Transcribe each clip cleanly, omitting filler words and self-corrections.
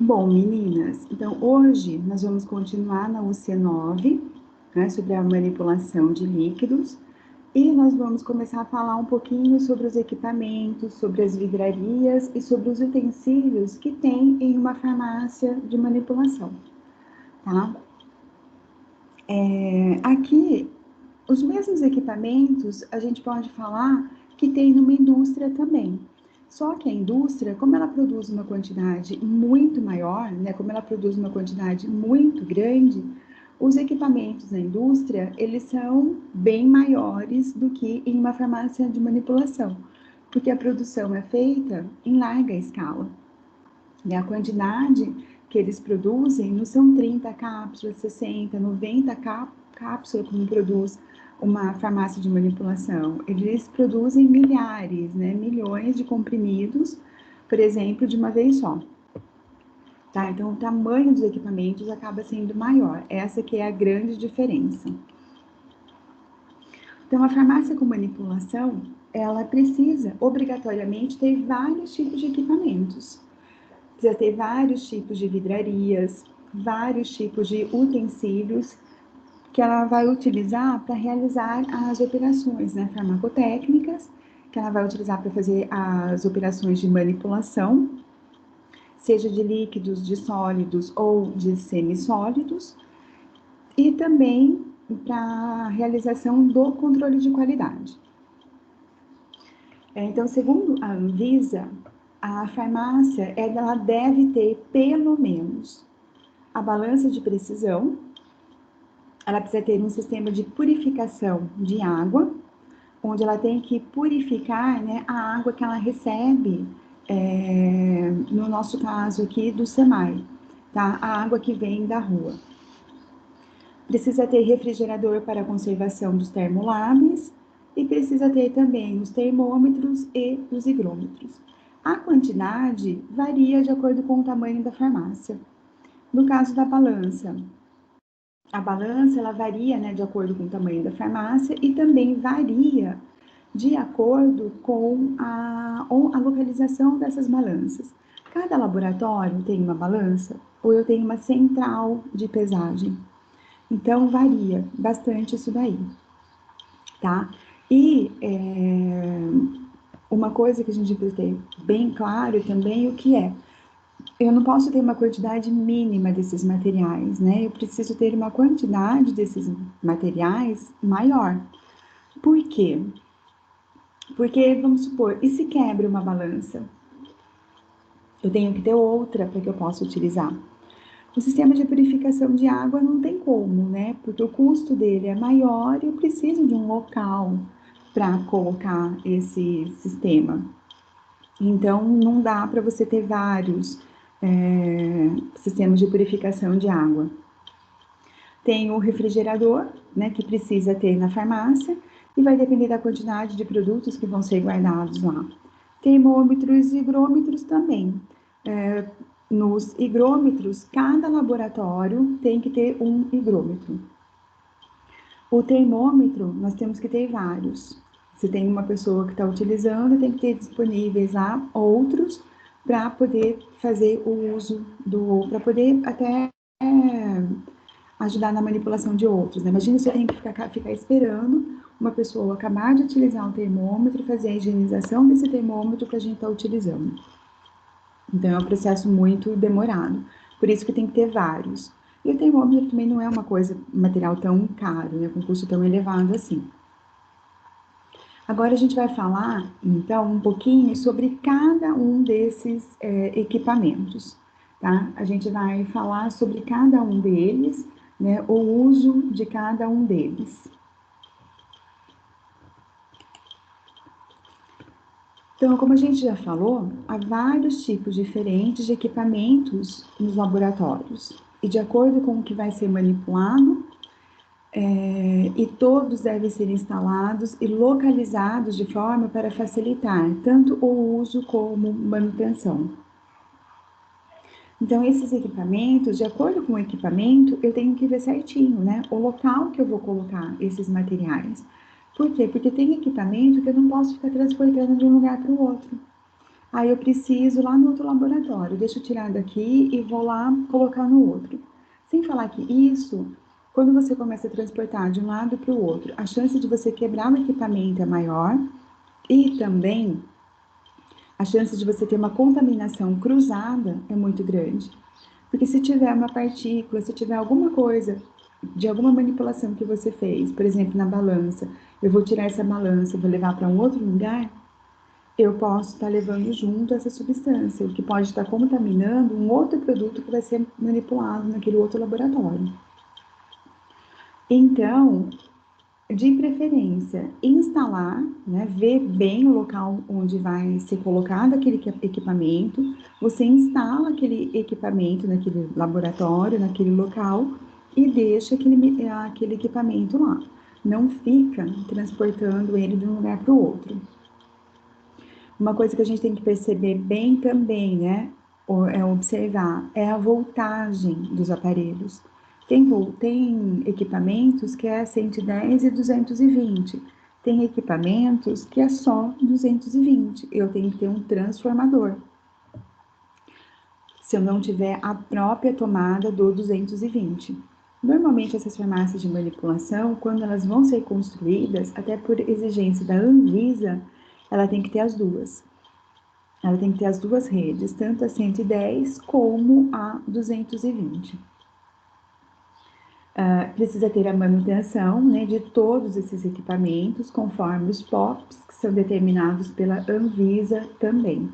Bom, meninas, então hoje nós vamos continuar na UC9, né, sobre a manipulação de líquidos, e nós vamos começar a falar um pouquinho sobre os equipamentos, sobre as vidrarias e sobre os utensílios que tem em uma farmácia de manipulação, tá? Aqui, os mesmos equipamentos a gente pode falar que tem numa indústria também. Só que a indústria, como ela produz uma quantidade muito maior, né, como ela produz uma quantidade muito grande, os equipamentos na indústria, eles são bem maiores do que em uma farmácia de manipulação, porque a produção é feita em larga escala. E a quantidade que eles produzem não são 30 cápsulas, 60, 90 cápsulas como produz uma farmácia de manipulação. Eles produzem milhares, né, milhões de comprimidos, por exemplo, de uma vez só. Tá? Então, o tamanho dos equipamentos acaba sendo maior. Essa que é a grande diferença. Então, a farmácia com manipulação, ela precisa, obrigatoriamente, ter vários tipos de equipamentos. Precisa ter vários tipos de vidrarias, vários tipos de utensílios que ela vai utilizar para realizar as operações, né, farmacotécnicas, que ela vai utilizar para fazer as operações de manipulação, seja de líquidos, de sólidos ou de semissólidos, e também para a realização do controle de qualidade. Então, segundo a Anvisa, a farmácia ela deve ter pelo menos a balança de precisão, ela precisa ter um sistema de purificação de água, onde ela tem que purificar, né, a água que ela recebe, no nosso caso aqui do SEMAI, tá? A água que vem da rua. Precisa ter refrigerador para conservação dos termolames e precisa ter também os termômetros e os higrômetros. A quantidade varia de acordo com o tamanho da farmácia. No caso da balança, a balança ela varia, né, de acordo com o tamanho da farmácia e também varia de acordo com a localização dessas balanças. Cada laboratório tem uma balança ou eu tenho uma central de pesagem. Então, varia bastante isso daí, tá? E uma coisa que a gente precisa ter bem claro também o que é. Eu não posso ter uma quantidade mínima desses materiais, né? Eu preciso ter uma quantidade desses materiais maior. Por quê? Porque, vamos supor, e se quebra uma balança? Eu tenho que ter outra para que eu possa utilizar. O sistema de purificação de água não tem como, né? Porque o custo dele é maior e eu preciso de um local para colocar esse sistema. Então, não dá para você ter vários sistemas de purificação de água. Tem o refrigerador, né, que precisa ter na farmácia e vai depender da quantidade de produtos que vão ser guardados lá. Termômetros e higrômetros também. Nos higrômetros, cada laboratório tem que ter um higrômetro. O termômetro, nós temos que ter vários. Se tem uma pessoa que está utilizando, tem que ter disponíveis lá outros para poder fazer o uso para poder até ajudar na manipulação de outros, né? Imagina se eu tenho que ficar esperando uma pessoa acabar de utilizar um termômetro e fazer a higienização desse termômetro que a gente está utilizando. Então, é um processo muito demorado. Por isso que tem que ter vários. E o termômetro também não é uma coisa, um material tão caro, né? Com custo tão elevado assim. Agora a gente vai falar, então, um pouquinho sobre cada um desses equipamentos, tá? A gente vai falar sobre cada um deles, né? O uso de cada um deles. Então, como a gente já falou, há vários tipos diferentes de equipamentos nos laboratórios. E de acordo com o que vai ser manipulado, e todos devem ser instalados e localizados de forma para facilitar tanto o uso como manutenção. Então, esses equipamentos, de acordo com o equipamento, eu tenho que ver certinho, né? O local que eu vou colocar esses materiais. Por quê? Porque tem equipamento que eu não posso ficar transportando de um lugar para o outro. Aí eu preciso lá no outro laboratório, deixa eu tirar daqui e vou lá colocar no outro. Sem falar que isso, quando você começa a transportar de um lado para o outro, a chance de você quebrar o equipamento é maior e também a chance de você ter uma contaminação cruzada é muito grande. Porque se tiver uma partícula, se tiver alguma coisa de alguma manipulação que você fez, por exemplo, na balança, eu vou tirar essa balança e vou levar para um outro lugar, eu posso estar levando junto essa substância, o que pode estar contaminando um outro produto que vai ser manipulado naquele outro laboratório. Então, de preferência, instalar, né, ver bem o local onde vai ser colocado aquele equipamento, você instala aquele equipamento naquele laboratório, naquele local e deixa aquele equipamento lá. Não fica transportando ele de um lugar para o outro. Uma coisa que a gente tem que perceber bem também, né, é observar, é a voltagem dos aparelhos. Tem equipamentos que é 110 e 220. Tem equipamentos que é só 220. Eu tenho que ter um transformador. Se eu não tiver a própria tomada do 220. Normalmente essas farmácias de manipulação, quando elas vão ser construídas, até por exigência da Anvisa, ela tem que ter as duas. Ela tem que ter as duas redes, tanto a 110 como a 220. Precisa ter a manutenção, né, de todos esses equipamentos, conforme os POPs, que são determinados pela Anvisa também.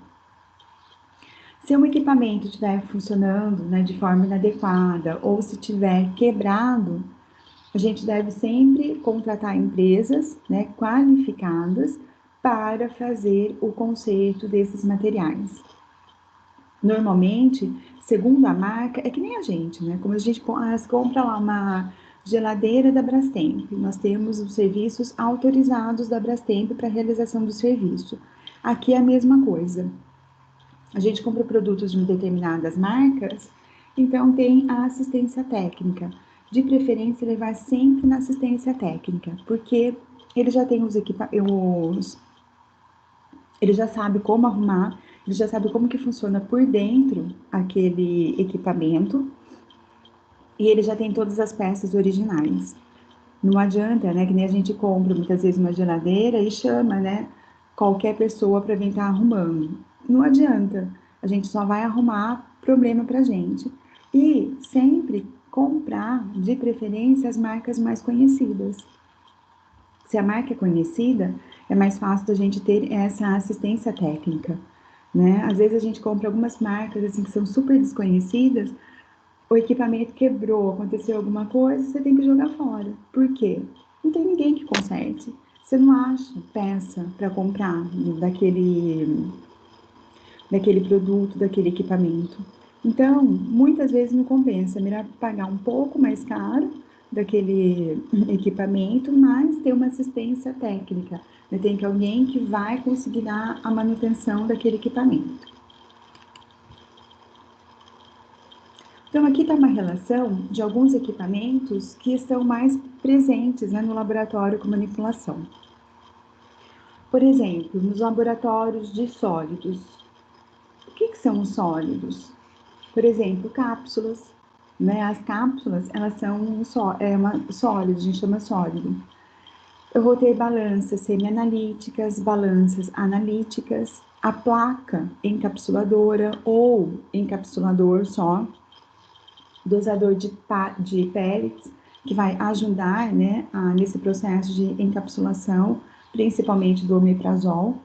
Se um equipamento estiver funcionando, né, de forma inadequada ou se tiver quebrado, a gente deve sempre contratar empresas, né, qualificadas para fazer o conserto desses materiais. Normalmente, segundo a marca, é que nem a gente, né? Como a gente compra lá uma geladeira da Brastemp, nós temos os serviços autorizados da Brastemp para a realização do serviço. Aqui é a mesma coisa. A gente compra produtos de determinadas marcas, então tem a assistência técnica. De preferência, levar sempre na assistência técnica, porque ele já tem ele já sabe como arrumar, ele já sabe como que funciona por dentro aquele equipamento e ele já tem todas as peças originais. Não adianta, né, que nem a gente compra muitas vezes uma geladeira e chama, né, qualquer pessoa para vir estar arrumando. Não adianta, a gente só vai arrumar problema pra gente. E sempre comprar, de preferência, as marcas mais conhecidas. Se a marca é conhecida, é mais fácil da gente ter essa assistência técnica, né? Às vezes a gente compra algumas marcas assim que são super desconhecidas, o equipamento quebrou, aconteceu alguma coisa, você tem que jogar fora. Por quê? Não tem ninguém que conserte. Você não acha peça para comprar daquele produto, daquele equipamento. Então, muitas vezes não compensa, é melhor pagar um pouco mais caro daquele equipamento, mas ter uma assistência técnica. Tem que alguém que vai conseguir dar a manutenção daquele equipamento. Então, aqui está uma relação de alguns equipamentos que estão mais presentes, né, no laboratório com manipulação. Por exemplo, nos laboratórios de sólidos. O que são os sólidos? Por exemplo, cápsulas, né? As cápsulas, elas são sólidos, a gente chama sólido. Eu vou ter balanças semianalíticas, balanças analíticas, a placa encapsuladora ou encapsulador só, dosador de pellets, que vai ajudar, né, nesse processo de encapsulação, principalmente do omeprazol.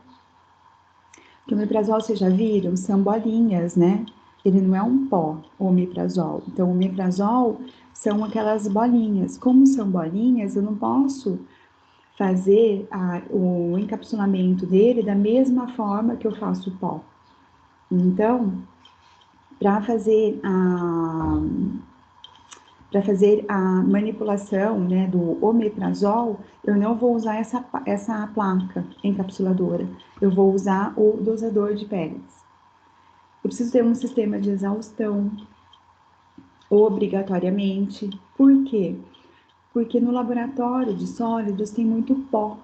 Que o omeprazol, vocês já viram, são bolinhas, né? Ele não é um pó, o omeprazol. Então, o omeprazol são aquelas bolinhas. Como são bolinhas, eu não posso fazer o encapsulamento dele da mesma forma que eu faço o pó. Então, para fazer a manipulação, né, do omeprazol, eu não vou usar essa placa encapsuladora, eu vou usar o dosador de pellets. Eu preciso ter um sistema de exaustão, obrigatoriamente. Por quê? Porque no laboratório de sólidos tem muito pó,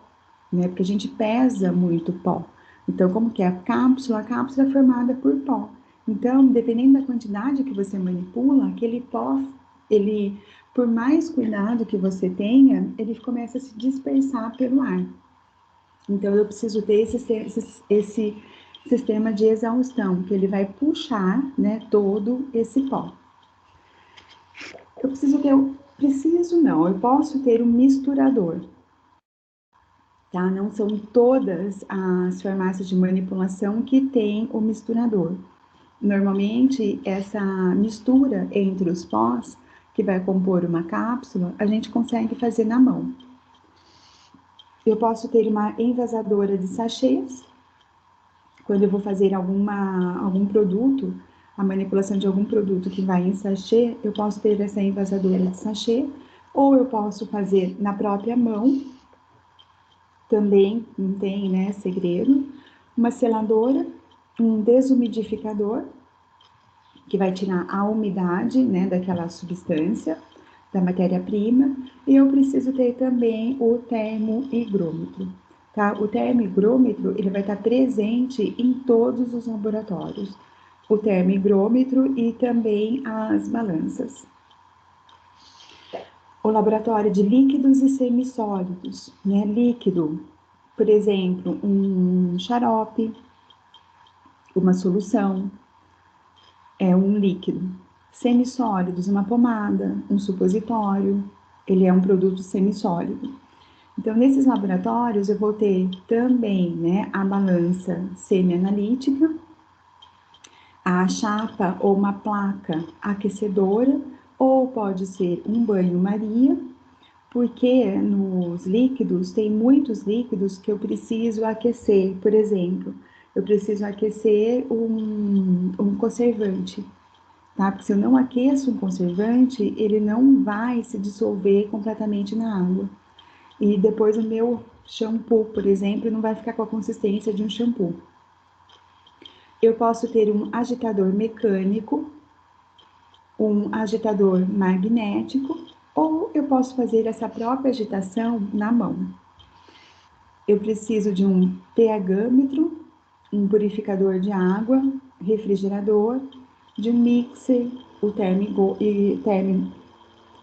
né? Porque a gente pesa muito pó. Então, como que é a cápsula? A cápsula é formada por pó. Então, dependendo da quantidade que você manipula, aquele pó, ele, por mais cuidado que você tenha, ele começa a se dispersar pelo ar. Então, eu preciso ter esse sistema de exaustão, que ele vai puxar, né, todo esse pó. Eu posso ter um misturador, tá? Não são todas as farmácias de manipulação que têm o misturador. Normalmente, essa mistura entre os pós, que vai compor uma cápsula, a gente consegue fazer na mão. Eu posso ter uma envasadora de sachês, quando eu vou fazer algum produto, a manipulação de algum produto que vai em sachê, eu posso ter essa envasadora de sachê, ou eu posso fazer na própria mão, também não tem, né, segredo, uma seladora, um desumidificador, que vai tirar a umidade, né, daquela substância, da matéria-prima, e eu preciso ter também o termohigrômetro, tá? O termohigrômetro, ele vai estar presente em todos os laboratórios, o termohigrômetro e também as balanças. O laboratório de líquidos e semissólidos, né? Líquido, por exemplo, um xarope, uma solução, é um líquido. Semissólidos, uma pomada, um supositório, ele é um produto semissólido. Então, nesses laboratórios, eu vou ter também, né, a balança semi-analítica, a chapa ou uma placa aquecedora, ou pode ser um banho-maria, porque nos líquidos, tem muitos líquidos que eu preciso aquecer. Por exemplo, eu preciso aquecer um conservante, tá? Porque se eu não aqueço um conservante, ele não vai se dissolver completamente na água. E depois o meu shampoo, por exemplo, não vai ficar com a consistência de um shampoo. Eu posso ter um agitador mecânico, um agitador magnético, ou eu posso fazer essa própria agitação na mão. Eu preciso de um pHmetro, um purificador de água, refrigerador, de um mixer, o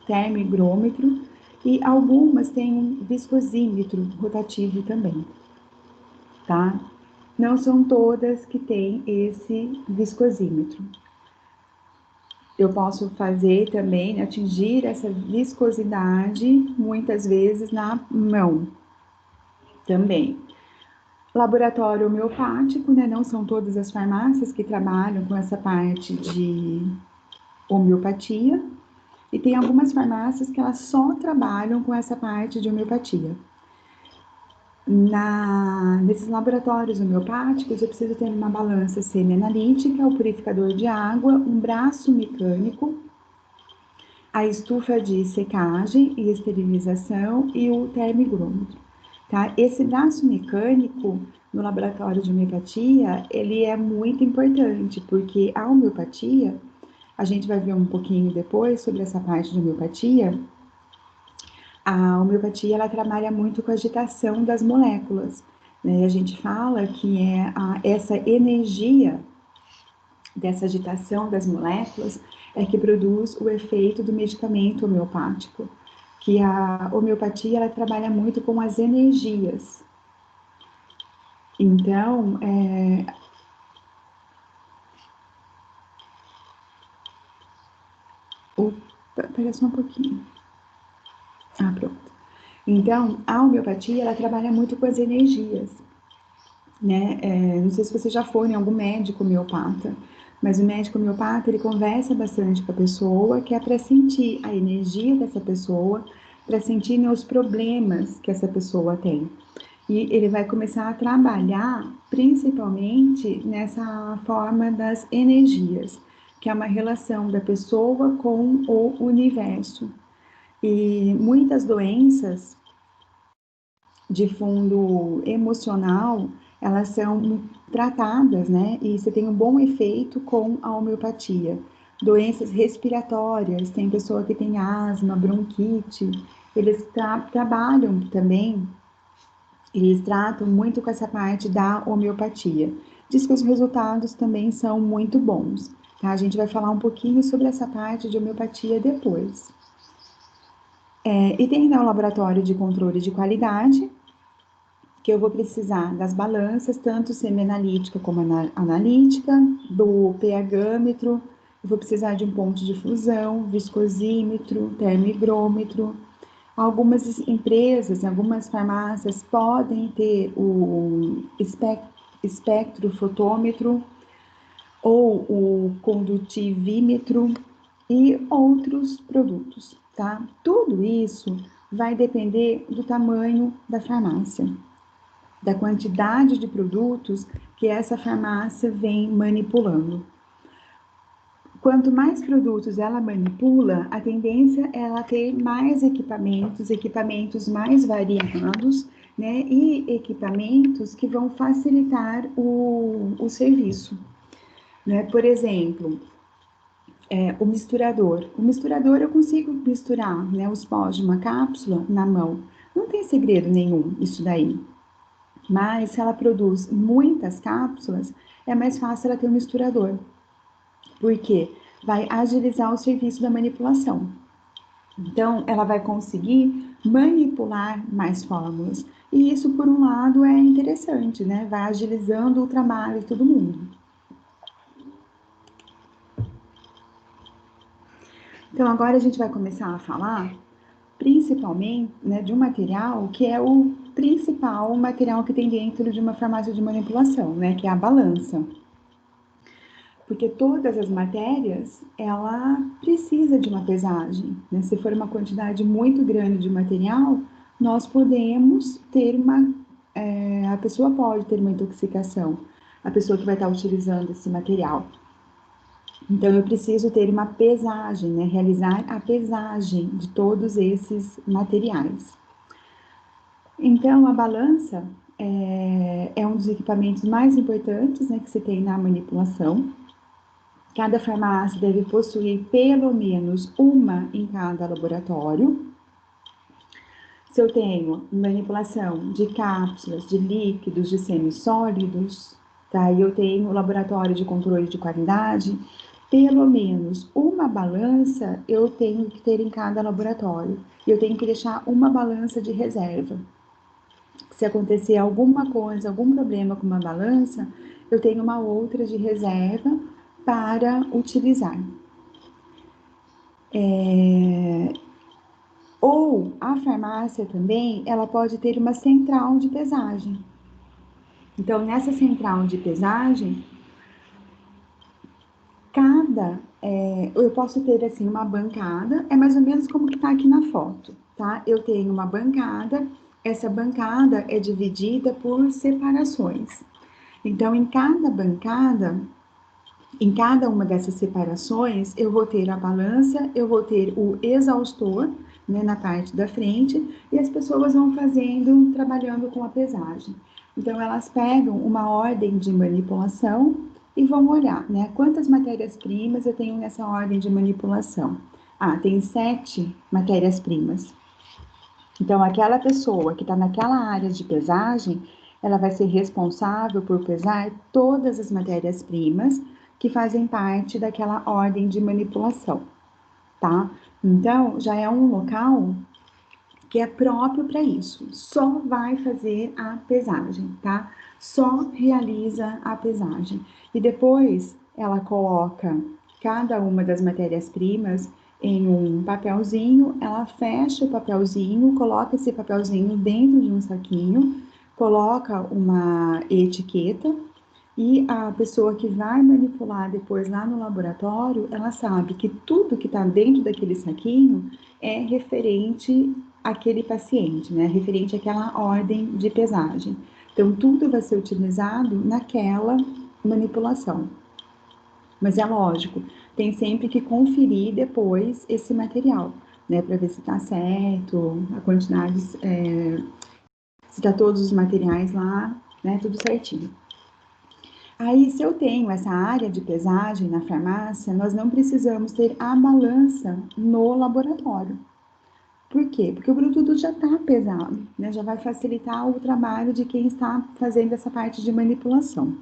termigrômetro, e algumas têm um viscosímetro rotativo também, tá? Não são todas que têm esse viscosímetro. Eu posso fazer também, atingir essa viscosidade, muitas vezes na mão também. Laboratório homeopático, né? Não são todas as farmácias que trabalham com essa parte de homeopatia, e tem algumas farmácias que elas só trabalham com essa parte de homeopatia. Nesses laboratórios homeopáticos, eu preciso ter uma balança semi-analítica, o purificador de água, um braço mecânico, a estufa de secagem e esterilização e o termigrômetro, tá? Esse braço mecânico no laboratório de homeopatia, ele é muito importante, porque a homeopatia, a gente vai ver um pouquinho depois sobre essa parte de homeopatia. A homeopatia, ela trabalha muito com a agitação das moléculas, né? A gente fala que essa energia dessa agitação das moléculas é que produz o efeito do medicamento homeopático, que a homeopatia, ela trabalha muito com as energias. Então, Espera só um pouquinho. Pronto. Então, a homeopatia, ela trabalha muito com as energias, né? Não sei se você já foi em algum médico homeopata, mas o médico homeopata, ele conversa bastante com a pessoa, que é para sentir a energia dessa pessoa, para sentir, né, os problemas que essa pessoa tem. E ele vai começar a trabalhar principalmente nessa forma das energias, que é uma relação da pessoa com o universo. E muitas doenças de fundo emocional, elas são tratadas, né? E você tem um bom efeito com a homeopatia. Doenças respiratórias, tem pessoa que tem asma, bronquite, eles trabalham também Eles tratam muito com essa parte da homeopatia. Diz que os resultados também são muito bons, tá? A gente vai falar um pouquinho sobre essa parte de homeopatia depois. E tem, né, o laboratório de controle de qualidade, que eu vou precisar das balanças, tanto semi-analítica como analítica, do pH-metro, eu vou precisar de um ponto de fusão, viscosímetro, termigrômetro. Algumas empresas, algumas farmácias podem ter o espectrofotômetro ou o condutivímetro e outros produtos, tá? Tudo isso vai depender do tamanho da farmácia, da quantidade de produtos que essa farmácia vem manipulando. Quanto mais produtos ela manipula, a tendência é ela ter mais equipamentos mais variados, né? E equipamentos que vão facilitar o serviço, né? Por exemplo, o misturador. O misturador eu consigo misturar, né, os pós de uma cápsula na mão. Não tem segredo nenhum isso daí. Mas se ela produz muitas cápsulas, é mais fácil ela ter um misturador. Por quê? Vai agilizar o serviço da manipulação. Então, ela vai conseguir manipular mais fórmulas. E isso, por um lado, é interessante, né? Vai agilizando o trabalho de todo mundo. Então, agora a gente vai começar a falar, principalmente, né, de um material que é o principal material que tem dentro de uma farmácia de manipulação, né? Que é a balança. Porque todas as matérias, ela precisa de uma pesagem, né? Se for uma quantidade muito grande de material, nós podemos ter a pessoa pode ter uma intoxicação, a pessoa que vai estar utilizando esse material. Então, eu preciso ter uma pesagem, né? Realizar a pesagem de todos esses materiais. Então, a balança é um dos equipamentos mais importantes, né, que se tem na manipulação. Cada farmácia deve possuir pelo menos uma em cada laboratório. Se eu tenho manipulação de cápsulas, de líquidos, de semissólidos, tá? E eu tenho o laboratório de controle de qualidade, pelo menos uma balança eu tenho que ter em cada laboratório. Eu tenho que deixar uma balança de reserva. Se acontecer alguma coisa, algum problema com uma balança, eu tenho uma outra de reserva para utilizar. Ou a farmácia também, ela pode ter uma central de pesagem. Então, nessa central de pesagem, eu posso ter assim uma bancada, é mais ou menos como que tá aqui na foto, tá? Eu tenho uma bancada, essa bancada é dividida por separações. Então, em cada bancada, em cada uma dessas separações, eu vou ter a balança, eu vou ter o exaustor, né, na parte da frente, e as pessoas vão fazendo, trabalhando com a pesagem. Então, elas pegam uma ordem de manipulação e vão olhar, né, quantas matérias-primas eu tenho nessa ordem de manipulação. Ah, tem 7 matérias-primas. Então, aquela pessoa que está naquela área de pesagem, ela vai ser responsável por pesar todas as matérias-primas que fazem parte daquela ordem de manipulação, tá? Então, já é um local que é próprio para isso, só vai fazer a pesagem, tá? Só realiza a pesagem. E depois ela coloca cada uma das matérias-primas em um papelzinho, ela fecha o papelzinho, coloca esse papelzinho dentro de um saquinho, coloca uma etiqueta e a pessoa que vai manipular depois lá no laboratório, ela sabe que tudo que está dentro daquele saquinho é referente àquele paciente, né? Referente àquela ordem de pesagem. Então, tudo vai ser utilizado naquela manipulação. Mas é lógico, tem sempre que conferir depois esse material, né? Para ver se está certo, a quantidade, se está todos os materiais lá, né? Tudo certinho. Aí, se eu tenho essa área de pesagem na farmácia, nós não precisamos ter a balança no laboratório. Por quê? Porque o produto já está pesado, né? Já vai facilitar o trabalho de quem está fazendo essa parte de manipulação.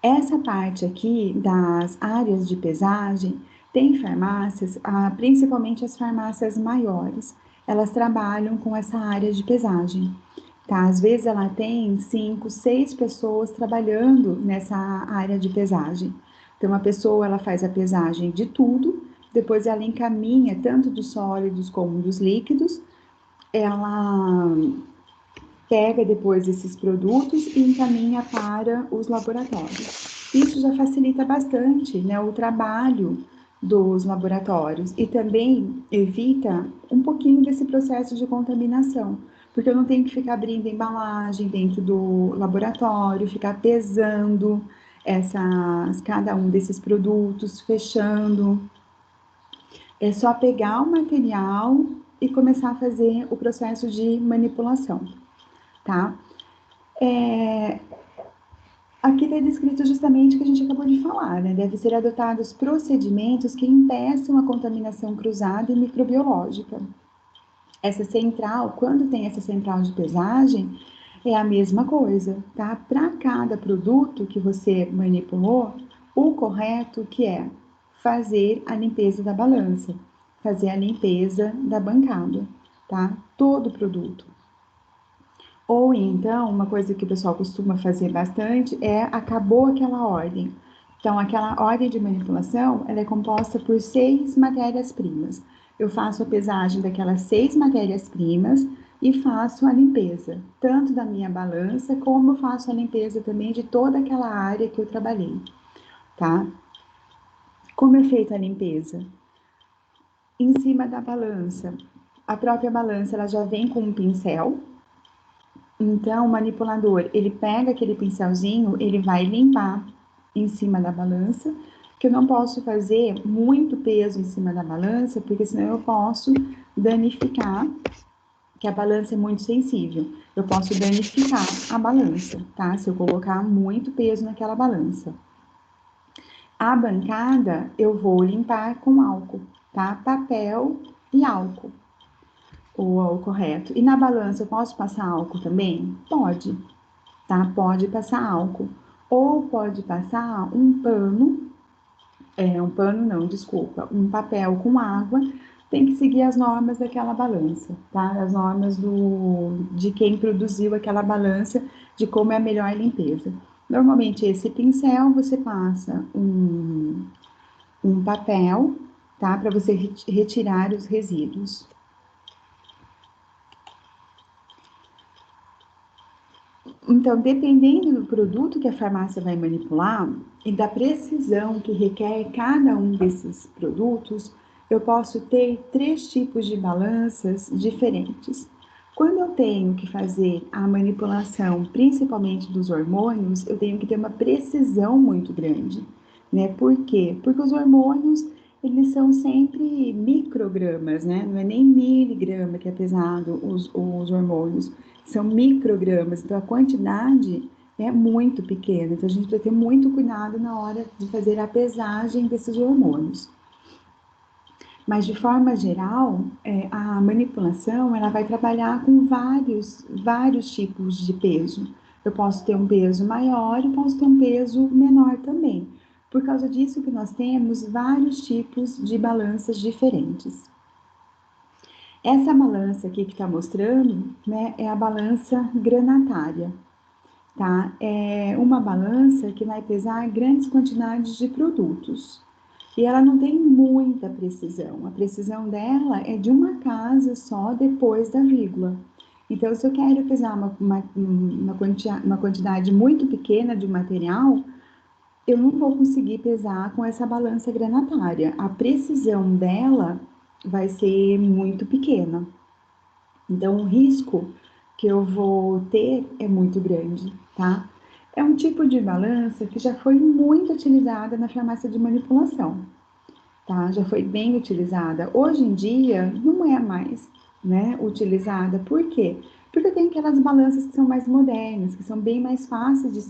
Essa parte aqui das áreas de pesagem, tem farmácias, principalmente as farmácias maiores, elas trabalham com essa área de pesagem. Tá? Às vezes ela tem 5, 6 pessoas trabalhando nessa área de pesagem. Então, uma pessoa ela faz a pesagem de tudo, depois ela encaminha tanto dos sólidos como dos líquidos, ela pega depois esses produtos e encaminha para os laboratórios. Isso já facilita bastante, né, o trabalho dos laboratórios e também evita um pouquinho desse processo de contaminação, porque eu não tenho que ficar abrindo embalagem dentro do laboratório, ficar pesando cada um desses produtos, fechando. É só pegar o material e começar a fazer o processo de manipulação, tá? Aqui está descrito justamente o que a gente acabou de falar, né? Deve ser adotados procedimentos que impeçam a contaminação cruzada e microbiológica. Essa central, quando tem essa central de pesagem, é a mesma coisa, tá? Para cada produto que você manipulou, o correto que é fazer a limpeza da balança, fazer a limpeza da bancada, tá? Todo produto. Ou então, uma coisa que o pessoal costuma fazer bastante é acabou aquela ordem. Então, aquela ordem de manipulação, ela é composta por 6 matérias-primas. Eu faço a pesagem daquelas 6 matérias-primas e faço a limpeza, tanto da minha balança, como eu faço a limpeza também de toda aquela área que eu trabalhei, tá? Como é feita a limpeza? Em cima da balança. A própria balança, ela já vem com um pincel. Então, o manipulador, ele pega aquele pincelzinho, ele vai limpar em cima da balança, que eu não posso fazer muito peso em cima da balança, porque senão eu posso danificar, que a balança é muito sensível. Eu posso danificar a balança, tá? Se eu colocar muito peso naquela balança. A bancada, eu vou limpar com álcool, tá? Papel e álcool. O correto. E na balança eu posso passar álcool também? Pode, tá? Pode passar álcool. Ou pode passar um pano, um papel com água, tem que seguir as normas daquela balança, tá? As normas de quem produziu aquela balança, de como é a melhor limpeza. Normalmente, esse pincel, você passa um papel, tá? Para você retirar os resíduos. Então, dependendo do produto que a farmácia vai manipular e da precisão que requer cada um desses produtos, eu posso ter 3 tipos de balanças diferentes. Quando eu tenho que fazer a manipulação, principalmente dos hormônios, eu tenho que ter uma precisão muito grande, né? Por quê? Porque os hormônios, eles são sempre microgramas, né? Não é nem miligrama que é pesado os hormônios, são microgramas, então a quantidade é muito pequena, então a gente precisa ter muito cuidado na hora de fazer a pesagem desses hormônios. Mas de forma geral, a manipulação ela vai trabalhar com vários tipos de peso. Eu posso ter um peso maior e posso ter um peso menor também. Por causa disso que nós temos vários tipos de balanças diferentes. Essa balança aqui que está mostrando, né, é a balança granatária, tá? É uma balança que vai pesar grandes quantidades de produtos. E ela não tem muita precisão. A precisão dela é de uma casa só depois da vírgula. Então, se eu quero pesar uma quantidade muito pequena de material, eu não vou conseguir pesar com essa balança granatária. A precisão dela vai ser muito pequena. Então, o risco que eu vou ter é muito grande, tá? É um tipo de balança que já foi muito utilizada na farmácia de manipulação, tá? Já foi bem utilizada. Hoje em dia, não é mais, né, utilizada. Por quê? Porque tem aquelas balanças que são mais modernas, que são bem mais fáceis de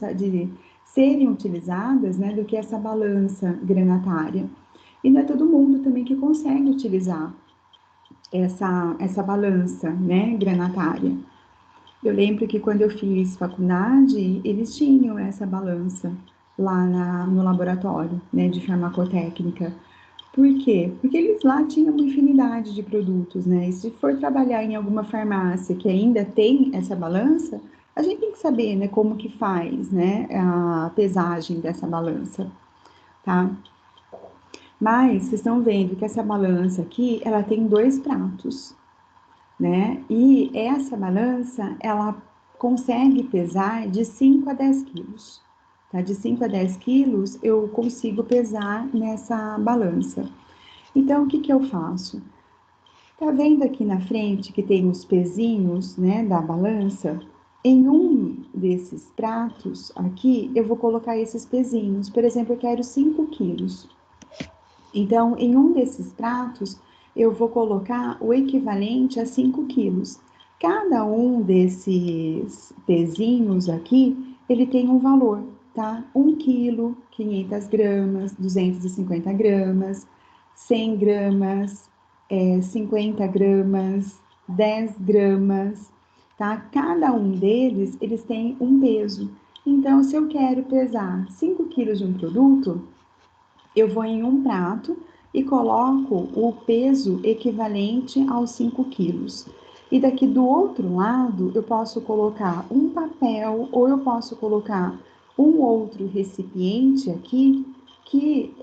serem utilizadas, né, do que essa balança granatária. E não é todo mundo também que consegue utilizar essa balança, né, granatária. Eu lembro que quando eu fiz faculdade, eles tinham essa balança lá no laboratório, né, de farmacotécnica. Por quê? Porque eles lá tinham uma infinidade de produtos, né? E se for trabalhar em alguma farmácia que ainda tem essa balança, a gente tem que saber, né, como que faz, né, a pesagem dessa balança, tá? Mas vocês estão vendo que essa balança aqui, ela tem dois pratos, né? E essa balança, ela consegue pesar de 5 a 10 quilos, tá? De 5 a 10 quilos eu consigo pesar nessa balança. Então, o que que eu faço? Tá vendo aqui na frente que tem os pezinhos, né, da balança? Em um desses pratos aqui, eu vou colocar esses pezinhos. Por exemplo, eu quero 5 quilos. Então, em um desses pratos, eu vou colocar o equivalente a 5 quilos. Cada um desses pezinhos aqui, ele tem um valor, tá? 1 quilo, 500 gramas, 250 gramas, 100 gramas, 50 gramas, 10 gramas, tá? Cada um deles, eles têm um peso. Então, se eu quero pesar 5 quilos de um produto, eu vou em um prato e coloco o peso equivalente aos 5 quilos. E daqui do outro lado, eu posso colocar um papel ou eu posso colocar um outro recipiente aqui que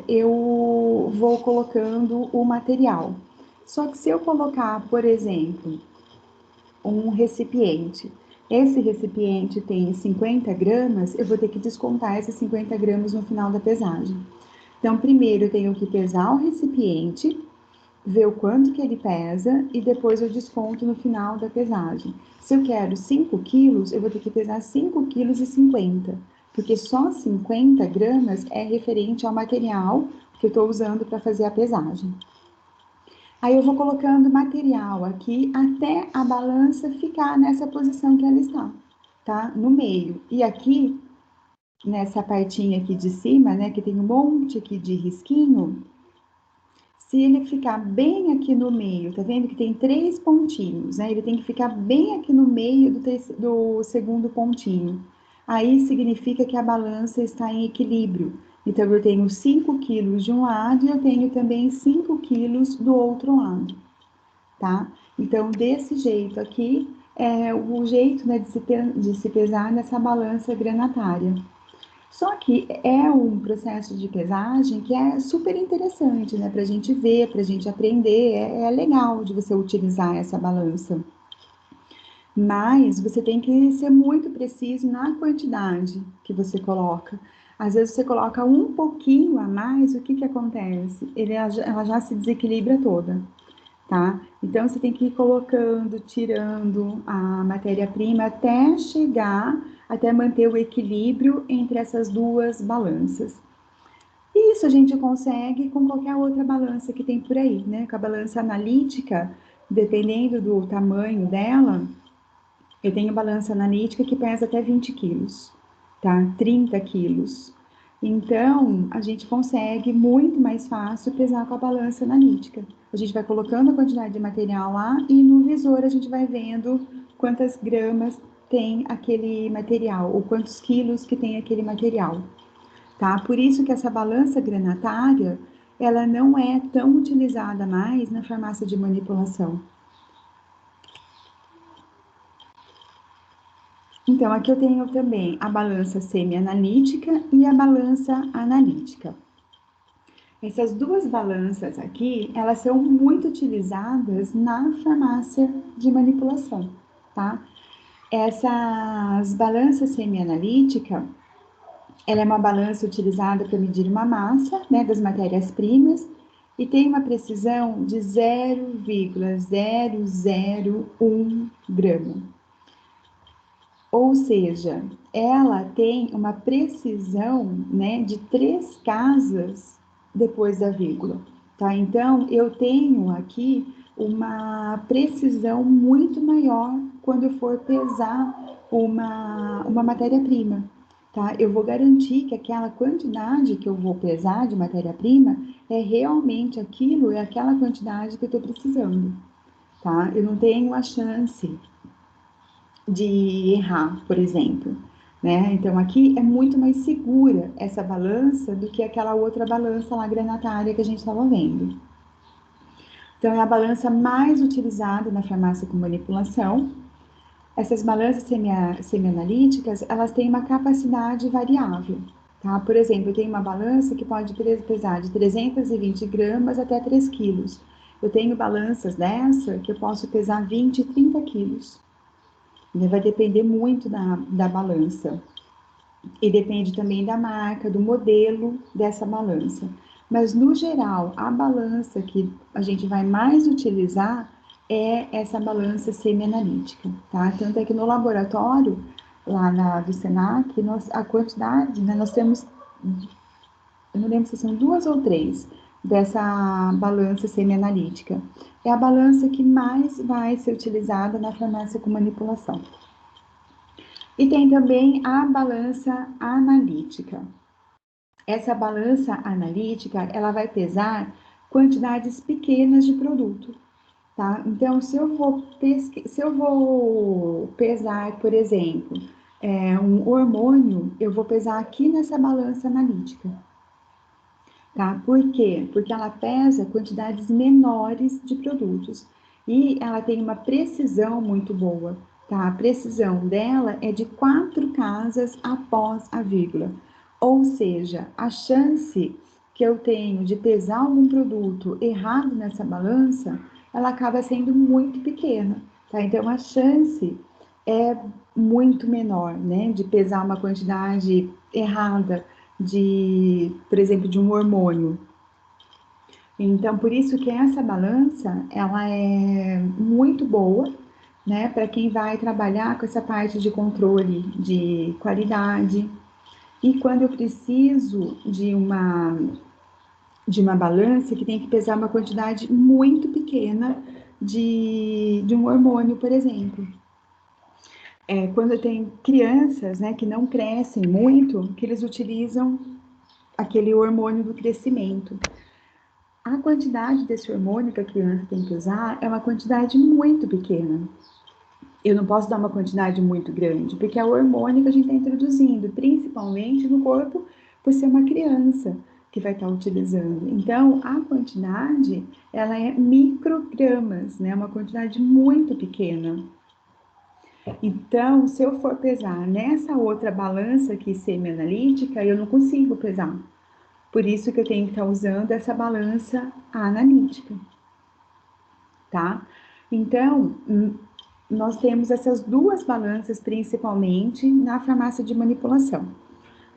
eu vou colocando o material. Só que se eu colocar, por exemplo, um recipiente, esse recipiente tem 50 gramas, eu vou ter que descontar esses 50 gramas no final da pesagem. Então, primeiro eu tenho que pesar o recipiente, ver o quanto que ele pesa e depois eu desconto no final da pesagem. Se eu quero 5 quilos, eu vou ter que pesar 5 quilos e 50, porque só 50 gramas é referente ao material que eu estou usando para fazer a pesagem. Aí eu vou colocando material aqui até a balança ficar nessa posição que ela está, tá? No meio. E aqui, nessa partinha aqui de cima, né, que tem um monte aqui de risquinho, se ele ficar bem aqui no meio, tá vendo que tem 3 pontinhos, né? Ele tem que ficar bem aqui no meio do segundo pontinho. Aí significa que a balança está em equilíbrio. Então, eu tenho 5 quilos de um lado e eu tenho também 5 quilos do outro lado, tá? Então, desse jeito aqui, é o jeito, né, de se pesar nessa balança granatária. Só que é um processo de pesagem que é super interessante, né? Para a gente ver, para a gente aprender, é legal de você utilizar essa balança. Mas você tem que ser muito preciso na quantidade que você coloca. Às vezes você coloca um pouquinho a mais, o que que acontece? Ela já se desequilibra toda, tá? Então você tem que ir colocando, tirando a matéria-prima até chegar, até manter o equilíbrio entre essas duas balanças. E isso a gente consegue com qualquer outra balança que tem por aí, né? Com a balança analítica, dependendo do tamanho dela, eu tenho balança analítica que pesa até 20 quilos, tá? 30 quilos. Então, a gente consegue muito mais fácil pesar com a balança analítica. A gente vai colocando a quantidade de material lá e no visor a gente vai vendo quantas gramas tem aquele material, ou quantos quilos que tem aquele material, tá? Por isso que essa balança granatária, ela não é tão utilizada mais na farmácia de manipulação. Então, aqui eu tenho também a balança semi-analítica e a balança analítica. Essas duas balanças aqui, elas são muito utilizadas na farmácia de manipulação, tá? Essas balanças semi-analítica, ela é uma balança utilizada para medir uma massa, né, das matérias-primas e tem uma precisão de 0,001 grama. Ou seja, ela tem uma precisão, né, de 3 casas depois da vírgula, tá? Então, eu tenho aqui uma precisão muito maior quando eu for pesar uma matéria-prima, tá? Eu vou garantir que aquela quantidade que eu vou pesar de matéria-prima é realmente aquilo, é aquela quantidade que eu estou precisando, tá? Eu não tenho a chance de errar, por exemplo, né? Então aqui é muito mais segura essa balança do que aquela outra balança lá granatária que a gente estava vendo. Então é a balança mais utilizada na farmácia com manipulação. Essas balanças semi-analíticas, elas têm uma capacidade variável, tá? Por exemplo, eu tenho uma balança que pode pesar de 320 gramas até 3 quilos. Eu tenho balanças dessa que eu posso pesar 20 e 30 quilos. Vai depender muito da balança. E depende também da marca, do modelo dessa balança. Mas, no geral, a balança que a gente vai mais utilizar é essa balança semi-analítica, tá? Tanto é que no laboratório, lá do Senac, a quantidade, né, nós temos, eu não lembro se são 2 ou 3, dessa balança semi-analítica. É a balança que mais vai ser utilizada na farmácia com manipulação. E tem também a balança analítica. Essa balança analítica, ela vai pesar quantidades pequenas de produto, tá? Então, se eu vou pesar, por exemplo, um hormônio, eu vou pesar aqui nessa balança analítica, tá? Por quê? Porque ela pesa quantidades menores de produtos e ela tem uma precisão muito boa, tá? A precisão dela é de 4 casas após a vírgula. Ou seja, a chance que eu tenho de pesar algum produto errado nessa balança, ela acaba sendo muito pequena, tá? Então, a chance é muito menor, né, de pesar uma quantidade errada por exemplo, de um hormônio. Então, por isso que essa balança, ela é muito boa, né, para quem vai trabalhar com essa parte de controle de qualidade. E quando eu preciso de uma balança que tem que pesar uma quantidade muito pequena de um hormônio, por exemplo. Quando tem crianças, né, que não crescem muito, que eles utilizam aquele hormônio do crescimento. A quantidade desse hormônio que a criança tem que usar é uma quantidade muito pequena. Eu não posso dar uma quantidade muito grande, porque é o hormônio que a gente está introduzindo, principalmente no corpo, por ser uma criança que vai estar utilizando. Então, a quantidade, ela é microgramas, né? Uma quantidade muito pequena. Então, se eu for pesar nessa outra balança aqui semi-analítica, eu não consigo pesar. Por isso que eu tenho que estar usando essa balança analítica, tá? Então, nós temos essas 2 balanças principalmente na farmácia de manipulação.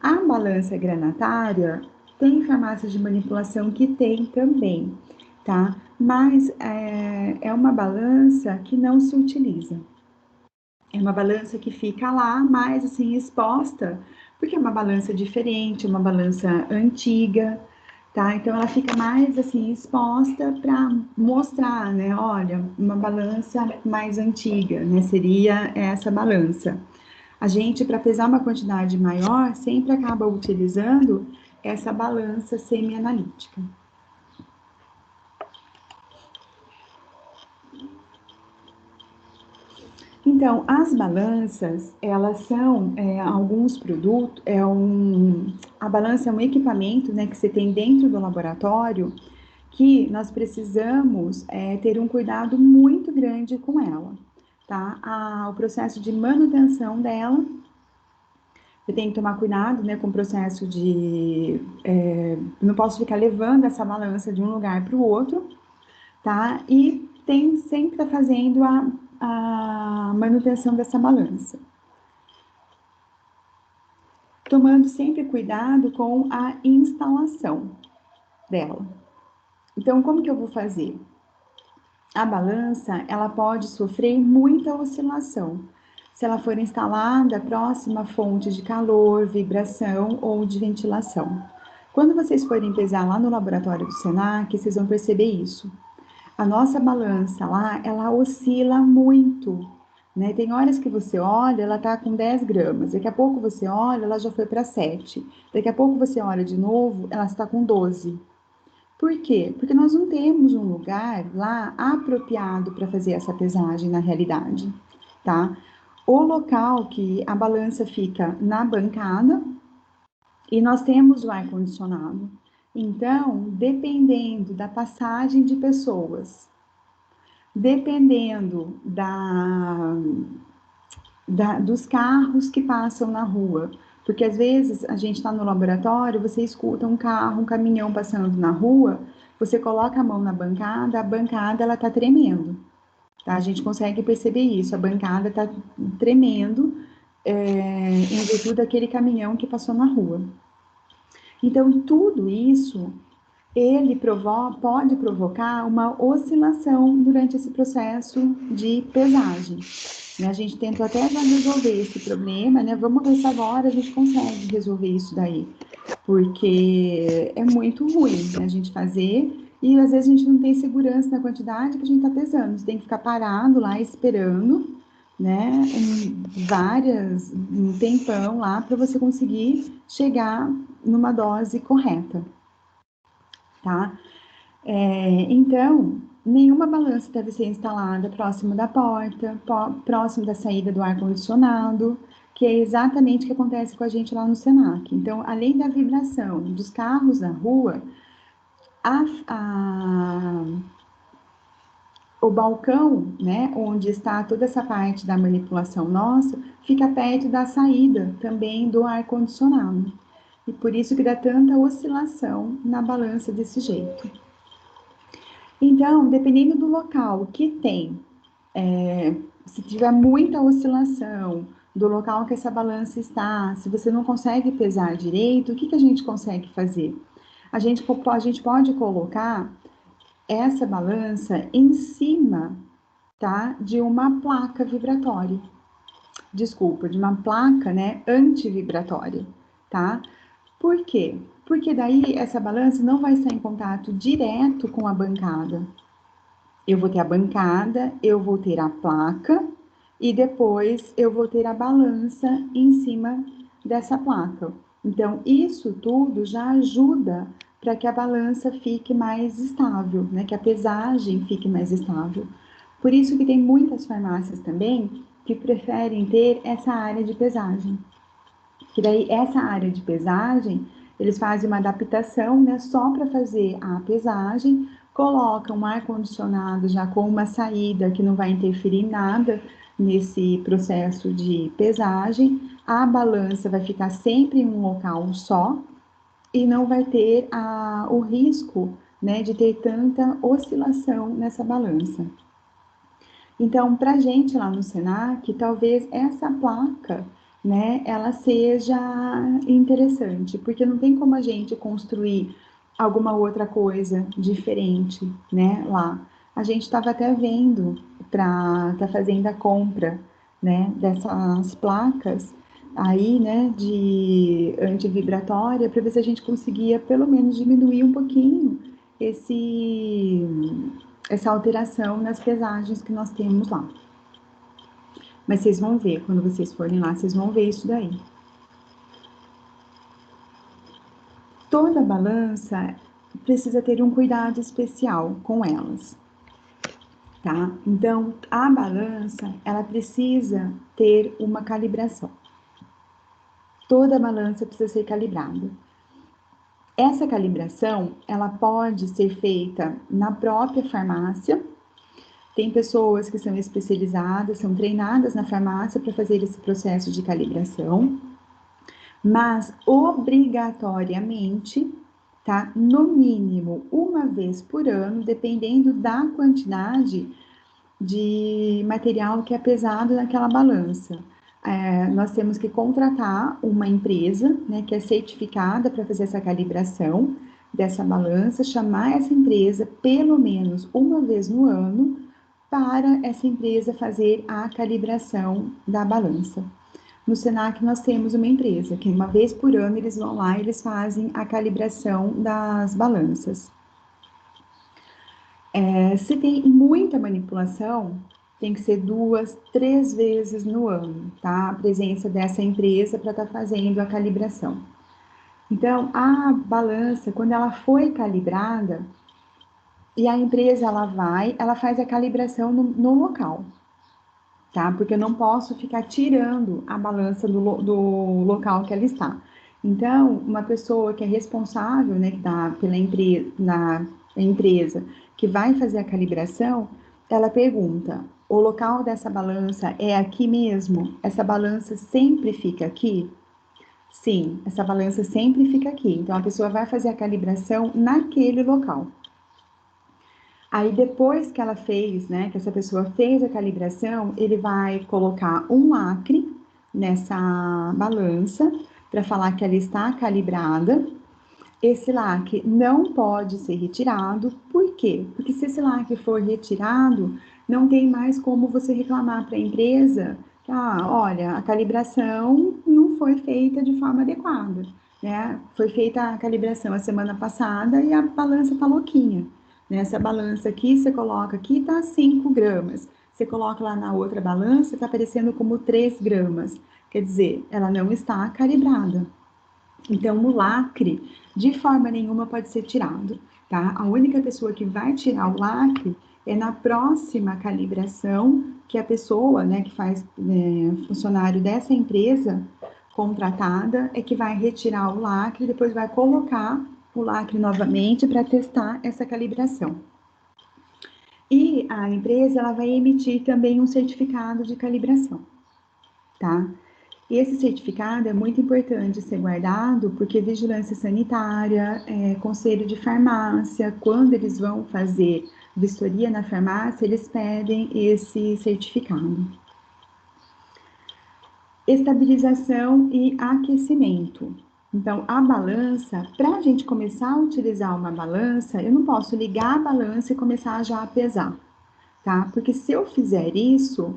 A balança granatária tem farmácia de manipulação que tem também, tá? Mas é uma balança que não se utiliza. É uma balança que fica lá, mais assim, exposta, porque é uma balança diferente, uma balança antiga, tá? Então ela fica mais assim exposta para mostrar, né? Olha, uma balança mais antiga, né? Seria essa balança. A gente, para pesar uma quantidade maior, sempre acaba utilizando essa balança semi-analítica. Então, as balanças, elas são alguns produtos, a balança é um equipamento, né, que você tem dentro do laboratório, que nós precisamos ter um cuidado muito grande com ela, tá? O processo de manutenção dela, eu tenho que tomar cuidado, né, com o processo não posso ficar levando essa balança de um lugar para o outro, tá? E tem sempre tá fazendo a manutenção dessa balança. Tomando sempre cuidado com a instalação dela. Então, como que eu vou fazer? A balança, ela pode sofrer muita oscilação, se ela for instalada próxima a fonte de calor, vibração ou de ventilação. Quando vocês forem pesar lá no laboratório do Senac, vocês vão perceber isso. A nossa balança lá, ela oscila muito, né? Tem horas que você olha, ela está com 10 gramas, daqui a pouco você olha, ela já foi para 7, daqui a pouco você olha de novo, ela está com 12. Por quê? Porque nós não temos um lugar lá apropriado para fazer essa pesagem na realidade, tá? O local que a balança fica na bancada e nós temos o ar-condicionado. Então, dependendo da passagem de pessoas, dependendo dos carros que passam na rua, porque às vezes a gente está no laboratório, você escuta um carro, um caminhão passando na rua, você coloca a mão na bancada, a bancada ela está tremendo, tá? A gente consegue perceber isso, a bancada está tremendo em virtude daquele caminhão que passou na rua. Então, tudo isso ele pode provocar uma oscilação durante esse processo de pesagem. A gente tentou até já resolver esse problema, né? Vamos ver se agora a gente consegue resolver isso daí, porque é muito ruim, né, a gente fazer e às vezes a gente não tem segurança na quantidade que a gente está pesando. Você tem que ficar parado lá esperando, né? Um tempão lá para você conseguir chegar numa dose correta, tá? Então, nenhuma balança deve ser instalada próximo da porta, próximo da saída do ar-condicionado, que é exatamente o que acontece com a gente lá no Senac. Então, além da vibração dos carros na rua, o balcão, né, onde está toda essa parte da manipulação nossa, fica perto da saída também do ar-condicionado. E por isso que dá tanta oscilação na balança desse jeito. Então, dependendo do local que tem, se tiver muita oscilação do local que essa balança está, se você não consegue pesar direito, o que a gente consegue fazer? A gente pode colocar essa balança em cima, tá, de uma placa vibratória. Desculpa, de uma placa, né, antivibratória, tá? Por quê? Porque daí essa balança não vai estar em contato direto com a bancada. Eu vou ter a bancada, eu vou ter a placa e depois eu vou ter a balança em cima dessa placa. Então, isso tudo já ajuda para que a balança fique mais estável, né? Que a pesagem fique mais estável. Por isso que tem muitas farmácias também que preferem ter essa área de pesagem. Que daí essa área de pesagem, eles fazem uma adaptação, né, só para fazer a pesagem, colocam um ar-condicionado já com uma saída que não vai interferir em nada nesse processo de pesagem, a balança vai ficar sempre em um local só e não vai ter o risco, né, de ter tanta oscilação nessa balança. Então, para a gente lá no Senac, talvez essa placa, né, ela seja interessante, porque não tem como a gente construir alguma outra coisa diferente, né, lá. A gente estava até vendo para estar fazendo a compra, né, dessas placas aí, né, de antivibratória, para ver se a gente conseguia pelo menos diminuir um pouquinho essa alteração nas pesagens que nós temos lá. Mas vocês vão ver, quando vocês forem lá, vocês vão ver isso daí. Toda balança precisa ter um cuidado especial com elas, tá? Então, a balança, ela precisa ter uma calibração. Toda balança precisa ser calibrada. Essa calibração, ela pode ser feita na própria farmácia. Tem pessoas que são especializadas, são treinadas na farmácia para fazer esse processo de calibração, mas obrigatoriamente, tá? No mínimo uma vez por ano, dependendo da quantidade de material que é pesado naquela balança. Nós temos que contratar uma empresa, né, que é certificada para fazer essa calibração dessa balança, chamar essa empresa pelo menos uma vez no ano para essa empresa fazer a calibração da balança. No Senac nós temos uma empresa que uma vez por ano eles vão lá e eles fazem a calibração das balanças. Se tem muita manipulação, tem que ser 2, 3 vezes no ano, tá? A presença dessa empresa para estar fazendo a calibração. Então, a balança, quando ela foi calibrada, e a empresa ela faz a calibração no local, tá? Porque eu não posso ficar tirando a balança do local que ela está. Então, uma pessoa que é responsável, né, que está pela empresa, que vai fazer a calibração, ela pergunta: o local dessa balança é aqui mesmo? Essa balança sempre fica aqui? Sim, essa balança sempre fica aqui. Então, a pessoa vai fazer a calibração naquele local. Aí, depois que ela fez, né, que essa pessoa fez a calibração, ele vai colocar um lacre nessa balança para falar que ela está calibrada. Esse lacre não pode ser retirado. Por quê? Porque se esse lacre for retirado, não tem mais como você reclamar para a empresa que, olha, a calibração não foi feita de forma adequada, né? Foi feita a calibração a semana passada e a balança tá louquinha. Nessa balança aqui, você coloca aqui, tá 5 gramas. Você coloca lá na outra balança, tá aparecendo como 3 gramas. Quer dizer, ela não está calibrada. Então, o lacre, de forma nenhuma, pode ser tirado, tá? A única pessoa que vai tirar o lacre é na próxima calibração que a pessoa, né, que faz funcionário dessa empresa contratada, é que vai retirar o lacre e depois vai colocar o lacre novamente para testar essa calibração. E a empresa, ela vai emitir também um certificado de calibração, tá? E esse certificado é muito importante ser guardado, porque vigilância sanitária, conselho de farmácia, quando eles vão fazer vistoria na farmácia, eles pedem esse certificado. Estabilização e aquecimento. Então, a balança, para a gente começar a utilizar uma balança, eu não posso ligar a balança e começar já a pesar, tá? Porque se eu fizer isso,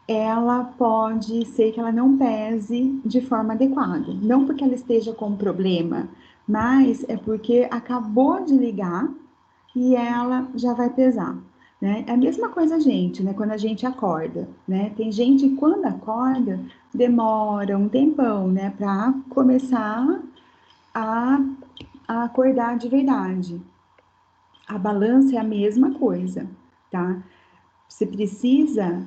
ela pode ser que ela não pese de forma adequada. Não porque ela esteja com problema, mas é porque acabou de ligar e ela já vai pesar, né? É a mesma coisa a gente, né? Quando a gente acorda, né? Tem gente que quando acorda demora um tempão, né? Para começar a, a acordar de verdade. A balança é a mesma coisa, tá? Você precisa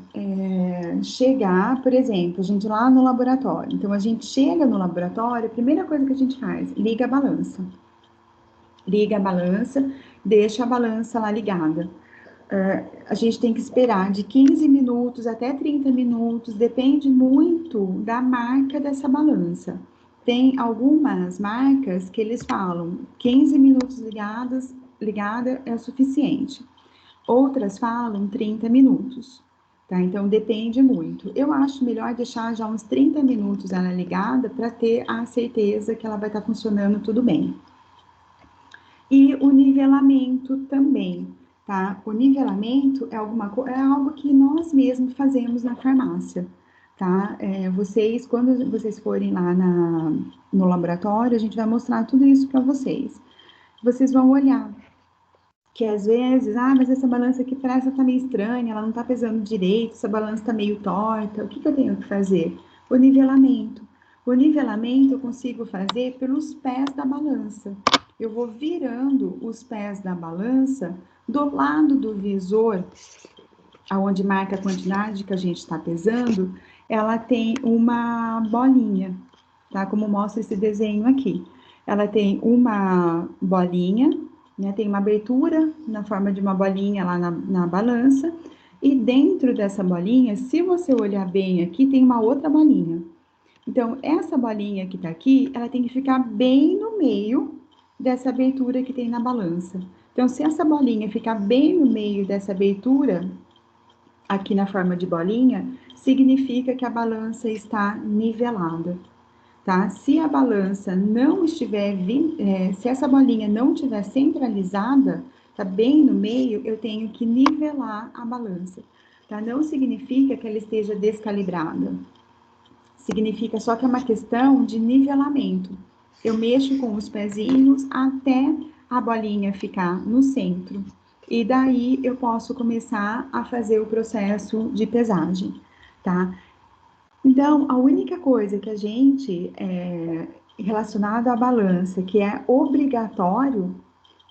chegar, por exemplo, a gente lá no laboratório. Então, a gente chega no laboratório, a primeira coisa que a gente faz, liga a balança. Liga a balança, deixa a balança lá ligada. A gente tem que esperar de 15 minutos até 30 minutos, depende muito da marca dessa balança. Tem algumas marcas que eles falam 15 minutos ligada é o suficiente. Outras falam 30 minutos, tá? Então depende muito. Eu acho melhor deixar já uns 30 minutos ela ligada para ter a certeza que ela vai estar funcionando tudo bem. E o nivelamento também, tá? O nivelamento é algo que nós mesmos fazemos na farmácia, tá? Quando vocês forem lá no laboratório, a gente vai mostrar tudo isso para vocês. Vocês vão olhar que às vezes, mas essa balança aqui parece que tá meio estranha, ela não tá pesando direito, essa balança tá meio torta, o que eu tenho que fazer? O nivelamento. O nivelamento eu consigo fazer pelos pés da balança. Eu vou virando os pés da balança do lado do visor, aonde marca a quantidade que a gente está pesando, ela tem uma bolinha, tá? Como mostra esse desenho aqui. Ela tem uma bolinha, né? Tem uma abertura na forma de uma bolinha lá na balança, e dentro dessa bolinha, se você olhar bem aqui, tem uma outra bolinha. Então, essa bolinha que tá aqui, ela tem que ficar bem no meio dessa abertura que tem na balança. Então, se essa bolinha ficar bem no meio dessa abertura, aqui na forma de bolinha, significa que a balança está nivelada, tá? Se a balança não estiver, se essa bolinha não estiver centralizada, tá bem no meio, eu tenho que nivelar a balança, tá? Não significa que ela esteja descalibrada, significa só que é uma questão de nivelamento. Eu mexo com os pezinhos até a bolinha ficar no centro. e daí eu posso começar a fazer o processo de pesagem, tá? Então, a única coisa que a gente, relacionado à balança, que é obrigatório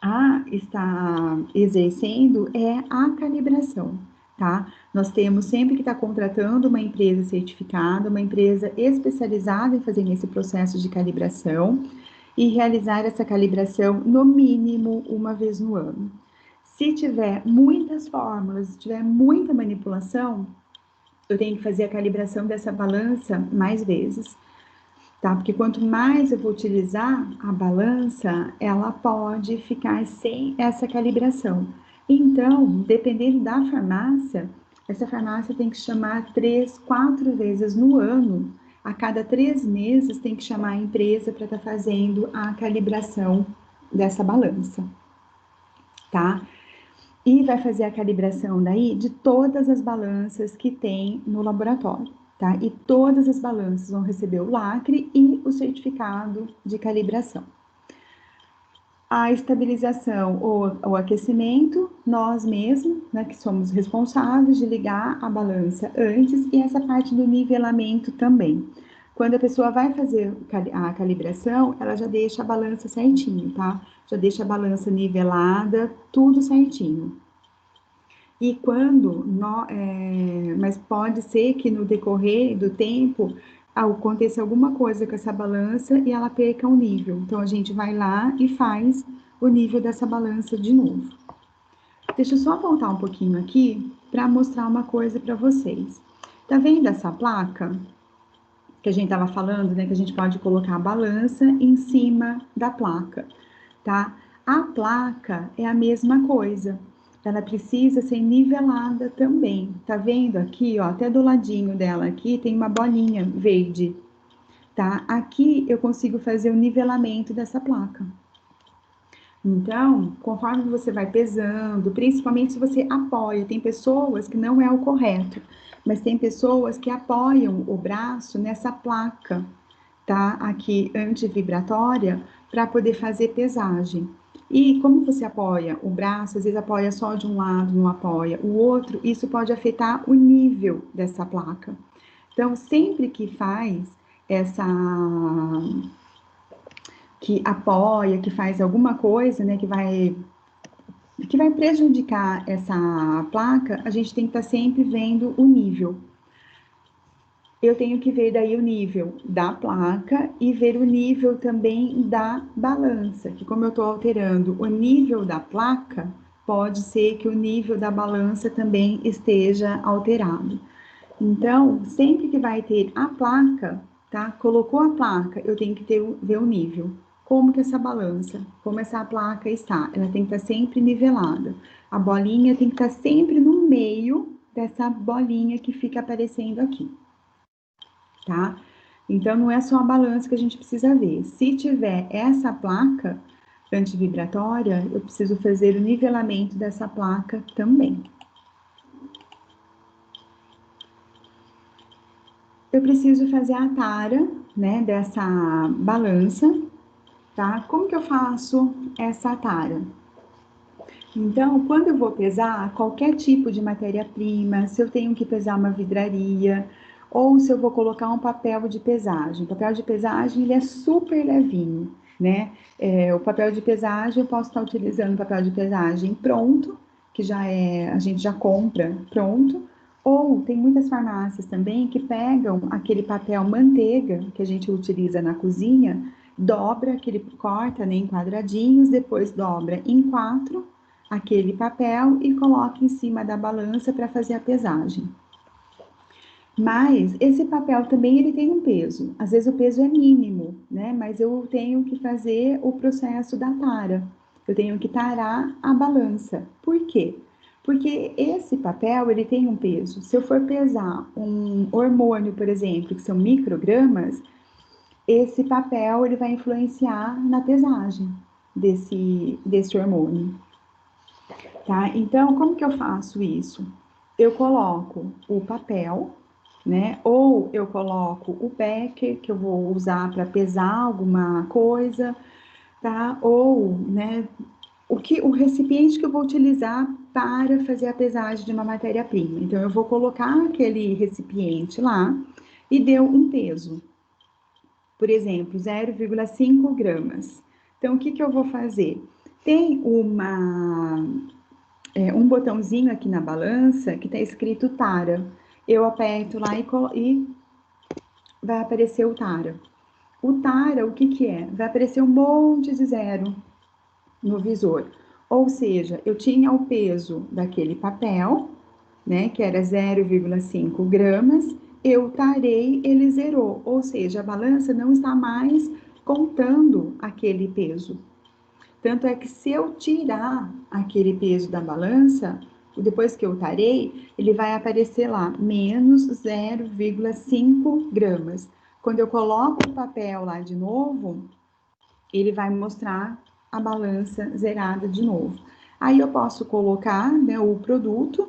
a estar exercendo é a calibração, tá? Nós temos sempre que estar contratando uma empresa certificada, uma empresa especializada em fazer esse processo de calibração e realizar essa calibração no mínimo uma vez no ano. Se tiver muitas fórmulas, se tiver muita manipulação, eu tenho que fazer a calibração dessa balança mais vezes, tá? Porque quanto mais eu vou utilizar a balança, ela pode ficar sem essa calibração. Então, dependendo da farmácia, essa farmácia tem que chamar 3, 4 vezes no ano. A cada 3 meses tem que chamar a empresa para estar fazendo a calibração dessa balança, tá? E vai fazer a calibração daí de todas as balanças que tem no laboratório, tá? E todas as balanças vão receber o lacre e o certificado de calibração. A estabilização ou o aquecimento, nós mesmos, né, que somos responsáveis de ligar a balança antes, e essa parte do nivelamento também. Quando a pessoa vai fazer a calibração, ela já deixa a balança certinho, tá? Já deixa a balança nivelada, tudo certinho. E quando, mas pode ser que no decorrer do tempo aconteça alguma coisa com essa balança e ela perca o nível. Então a gente vai lá e faz o nível dessa balança de novo. Deixa eu só voltar um pouquinho aqui para mostrar uma coisa para vocês. Tá vendo essa placa que a gente estava falando, né? Que a gente pode colocar a balança em cima da placa, tá? A placa é a mesma coisa. Ela precisa ser nivelada também. Tá vendo aqui, ó, até do ladinho dela aqui tem uma bolinha verde, tá? Aqui eu consigo fazer o nivelamento dessa placa. Então, conforme você vai pesando, principalmente se você apoia, tem pessoas que não é o correto, mas tem pessoas que apoiam o braço nessa placa, tá? Aqui antivibratória, para poder fazer pesagem. E como você apoia o braço, às vezes apoia só de um lado, não apoia o outro, isso pode afetar o nível dessa placa. Então, sempre que faz essa que apoia, que faz alguma coisa, né, que vai prejudicar essa placa, a gente tem que estar sempre vendo o nível. Eu tenho que ver daí o nível da placa e ver o nível também da balança, que como eu estou alterando o nível da placa, pode ser que o nível da balança também esteja alterado. Então, sempre que vai ter a placa, tá? Colocou a placa, eu tenho que ver o nível. Como que essa balança, como essa placa está? Ela tem que estar sempre nivelada. A bolinha tem que estar sempre no meio dessa bolinha que fica aparecendo aqui, tá? Então, não é só a balança que a gente precisa ver. Se tiver essa placa antivibratória, eu preciso fazer o nivelamento dessa placa também. Eu preciso fazer a tara, né, dessa balança, tá? Como que eu faço essa tara? Então, quando eu vou pesar qualquer tipo de matéria-prima, se eu tenho que pesar uma vidraria, ou se eu vou colocar um papel de pesagem. O papel de pesagem, ele é super levinho, né? O papel de pesagem, eu posso estar utilizando o papel de pesagem pronto, que a gente já compra pronto, ou tem muitas farmácias também que pegam aquele papel manteiga que a gente utiliza na cozinha, dobra, aquele corta, né, em quadradinhos, depois dobra em 4 aquele papel e coloca em cima da balança para fazer a pesagem. Mas esse papel também ele tem um peso. Às vezes o peso é mínimo, né? Mas eu tenho que fazer o processo da tara. Eu tenho que tarar a balança. Por quê? Porque esse papel ele tem um peso. Se eu for pesar um hormônio, por exemplo, que são microgramas, esse papel ele vai influenciar na pesagem desse hormônio. Tá? Então, como que eu faço isso? Eu coloco o papel, né? Ou eu coloco o becker, que eu vou usar para pesar alguma coisa, tá? Ou, né, o recipiente que eu vou utilizar para fazer a pesagem de uma matéria-prima. Então, eu vou colocar aquele recipiente lá e deu um peso. Por exemplo, 0,5 gramas. Então, o que, que eu vou fazer? Tem um botãozinho aqui na balança que está escrito tara. Eu aperto lá e vai aparecer o tara. O tara, o que, que é? Vai aparecer um monte de zero no visor. Ou seja, eu tinha o peso daquele papel, né, que era 0,5 gramas, eu tarei, ele zerou. Ou seja, a balança não está mais contando aquele peso. Tanto é que se eu tirar aquele peso da balança, depois que eu tarei, ele vai aparecer lá, menos 0,5 gramas. Quando eu coloco o papel lá de novo, ele vai mostrar a balança zerada de novo. Aí eu posso colocar, né, o produto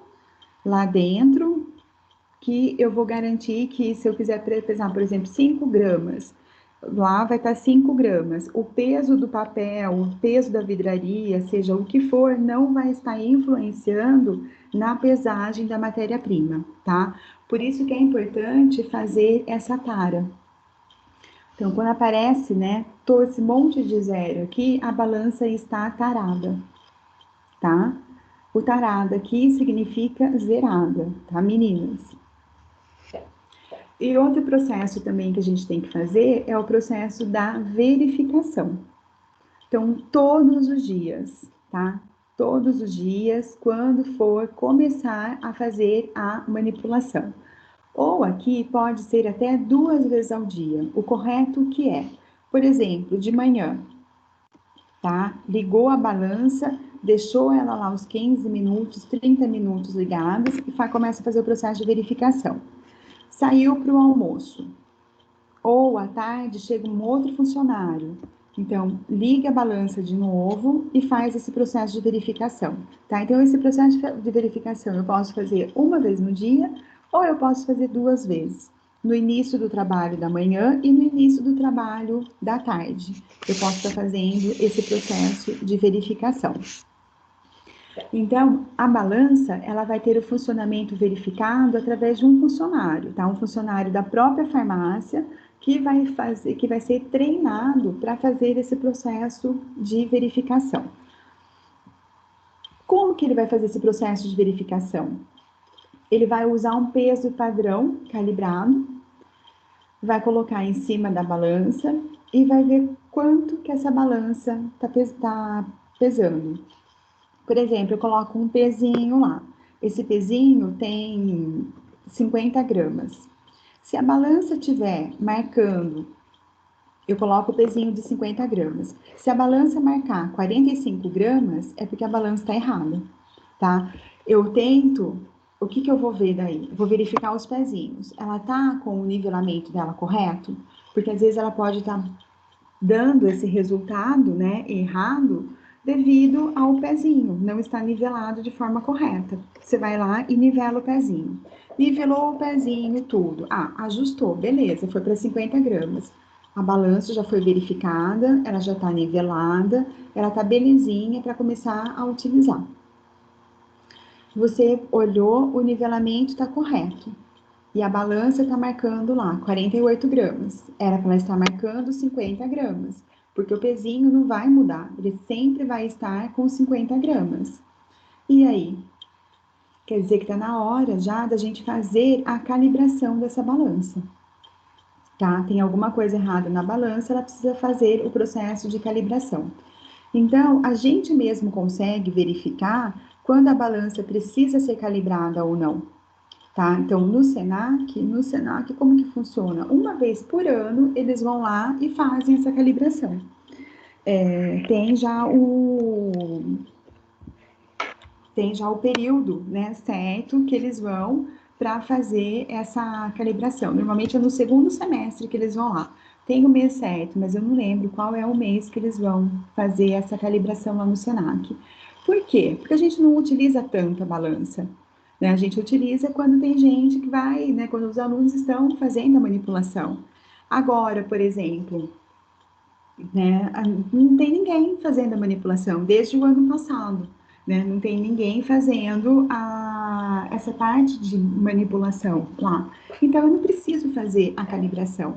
lá dentro, que eu vou garantir que se eu quiser pesar, por exemplo, 5 gramas, lá vai estar 5 gramas. O peso do papel, o peso da vidraria, seja o que for, não vai estar influenciando na pesagem da matéria-prima, tá? Por isso que é importante fazer essa tara. Então, quando aparece, né, todo esse monte de zero aqui, a balança está tarada, tá? O tarada aqui significa zerada, tá, meninas? E outro processo também que a gente tem que fazer é o processo da verificação. Então, todos os dias, tá? Todos os dias, quando for começar a fazer a manipulação. Ou aqui pode ser até 2 vezes ao dia. O correto que é, por exemplo, de manhã, tá? Ligou a balança, deixou ela lá uns 15 minutos, 30 minutos ligados e começa a fazer o processo de verificação. Saiu para o almoço. Ou à tarde chega um outro funcionário. Então, liga a balança de novo e faz esse processo de verificação, tá? Então, esse processo de verificação eu posso fazer uma vez no dia ou eu posso fazer 2 vezes. No início do trabalho da manhã e no início do trabalho da tarde. Eu posso estar fazendo esse processo de verificação. Então, a balança, ela vai ter o funcionamento verificado através de um funcionário, tá? Um funcionário da própria farmácia que vai ser treinado para fazer esse processo de verificação. Como que ele vai fazer esse processo de verificação? Ele vai usar um peso padrão calibrado, vai colocar em cima da balança e vai ver quanto que essa balança está pesando. Por exemplo, eu coloco um pezinho lá. Esse pezinho tem 50 gramas. Se a balança estiver marcando, eu coloco o pezinho de 50 gramas. Se a balança marcar 45 gramas, é porque a balança está errada, tá? Eu tento, o que eu vou ver daí? Eu vou verificar os pezinhos. Ela tá com o nivelamento dela correto? Porque às vezes ela pode estar dando esse resultado, né, errado, devido ao pezinho, não está nivelado de forma correta. Você vai lá e nivela o pezinho. Nivelou o pezinho, tudo. Ah, ajustou, beleza, foi para 50 gramas. A balança já foi verificada, ela já está nivelada, ela está belezinha para começar a utilizar. Você olhou, o nivelamento está correto. E a balança está marcando lá 48 gramas. Era para ela estar marcando 50 gramas, porque o pezinho não vai mudar, ele sempre vai estar com 50 gramas. E aí? Quer dizer que está na hora já da gente fazer a calibração dessa balança. Tá? Tem alguma coisa errada na balança, ela precisa fazer o processo de calibração. Então, a gente mesmo consegue verificar quando a balança precisa ser calibrada ou não. Tá? Então, no Senac, como que funciona? Uma vez por ano, eles vão lá e fazem essa calibração. Tem já o período, né, certo que eles vão para fazer essa calibração. Normalmente é no segundo semestre que eles vão lá. Tem o mês certo, mas eu não lembro qual é o mês que eles vão fazer essa calibração lá no Senac. Por quê? Porque a gente não utiliza tanto a balança. Né? A gente utiliza quando tem gente que vai, né, quando os alunos estão fazendo a manipulação. Agora, por exemplo, né? Não tem ninguém fazendo a manipulação desde o ano passado, né? Não tem ninguém fazendo essa parte de manipulação lá. Então, eu não preciso fazer a calibração.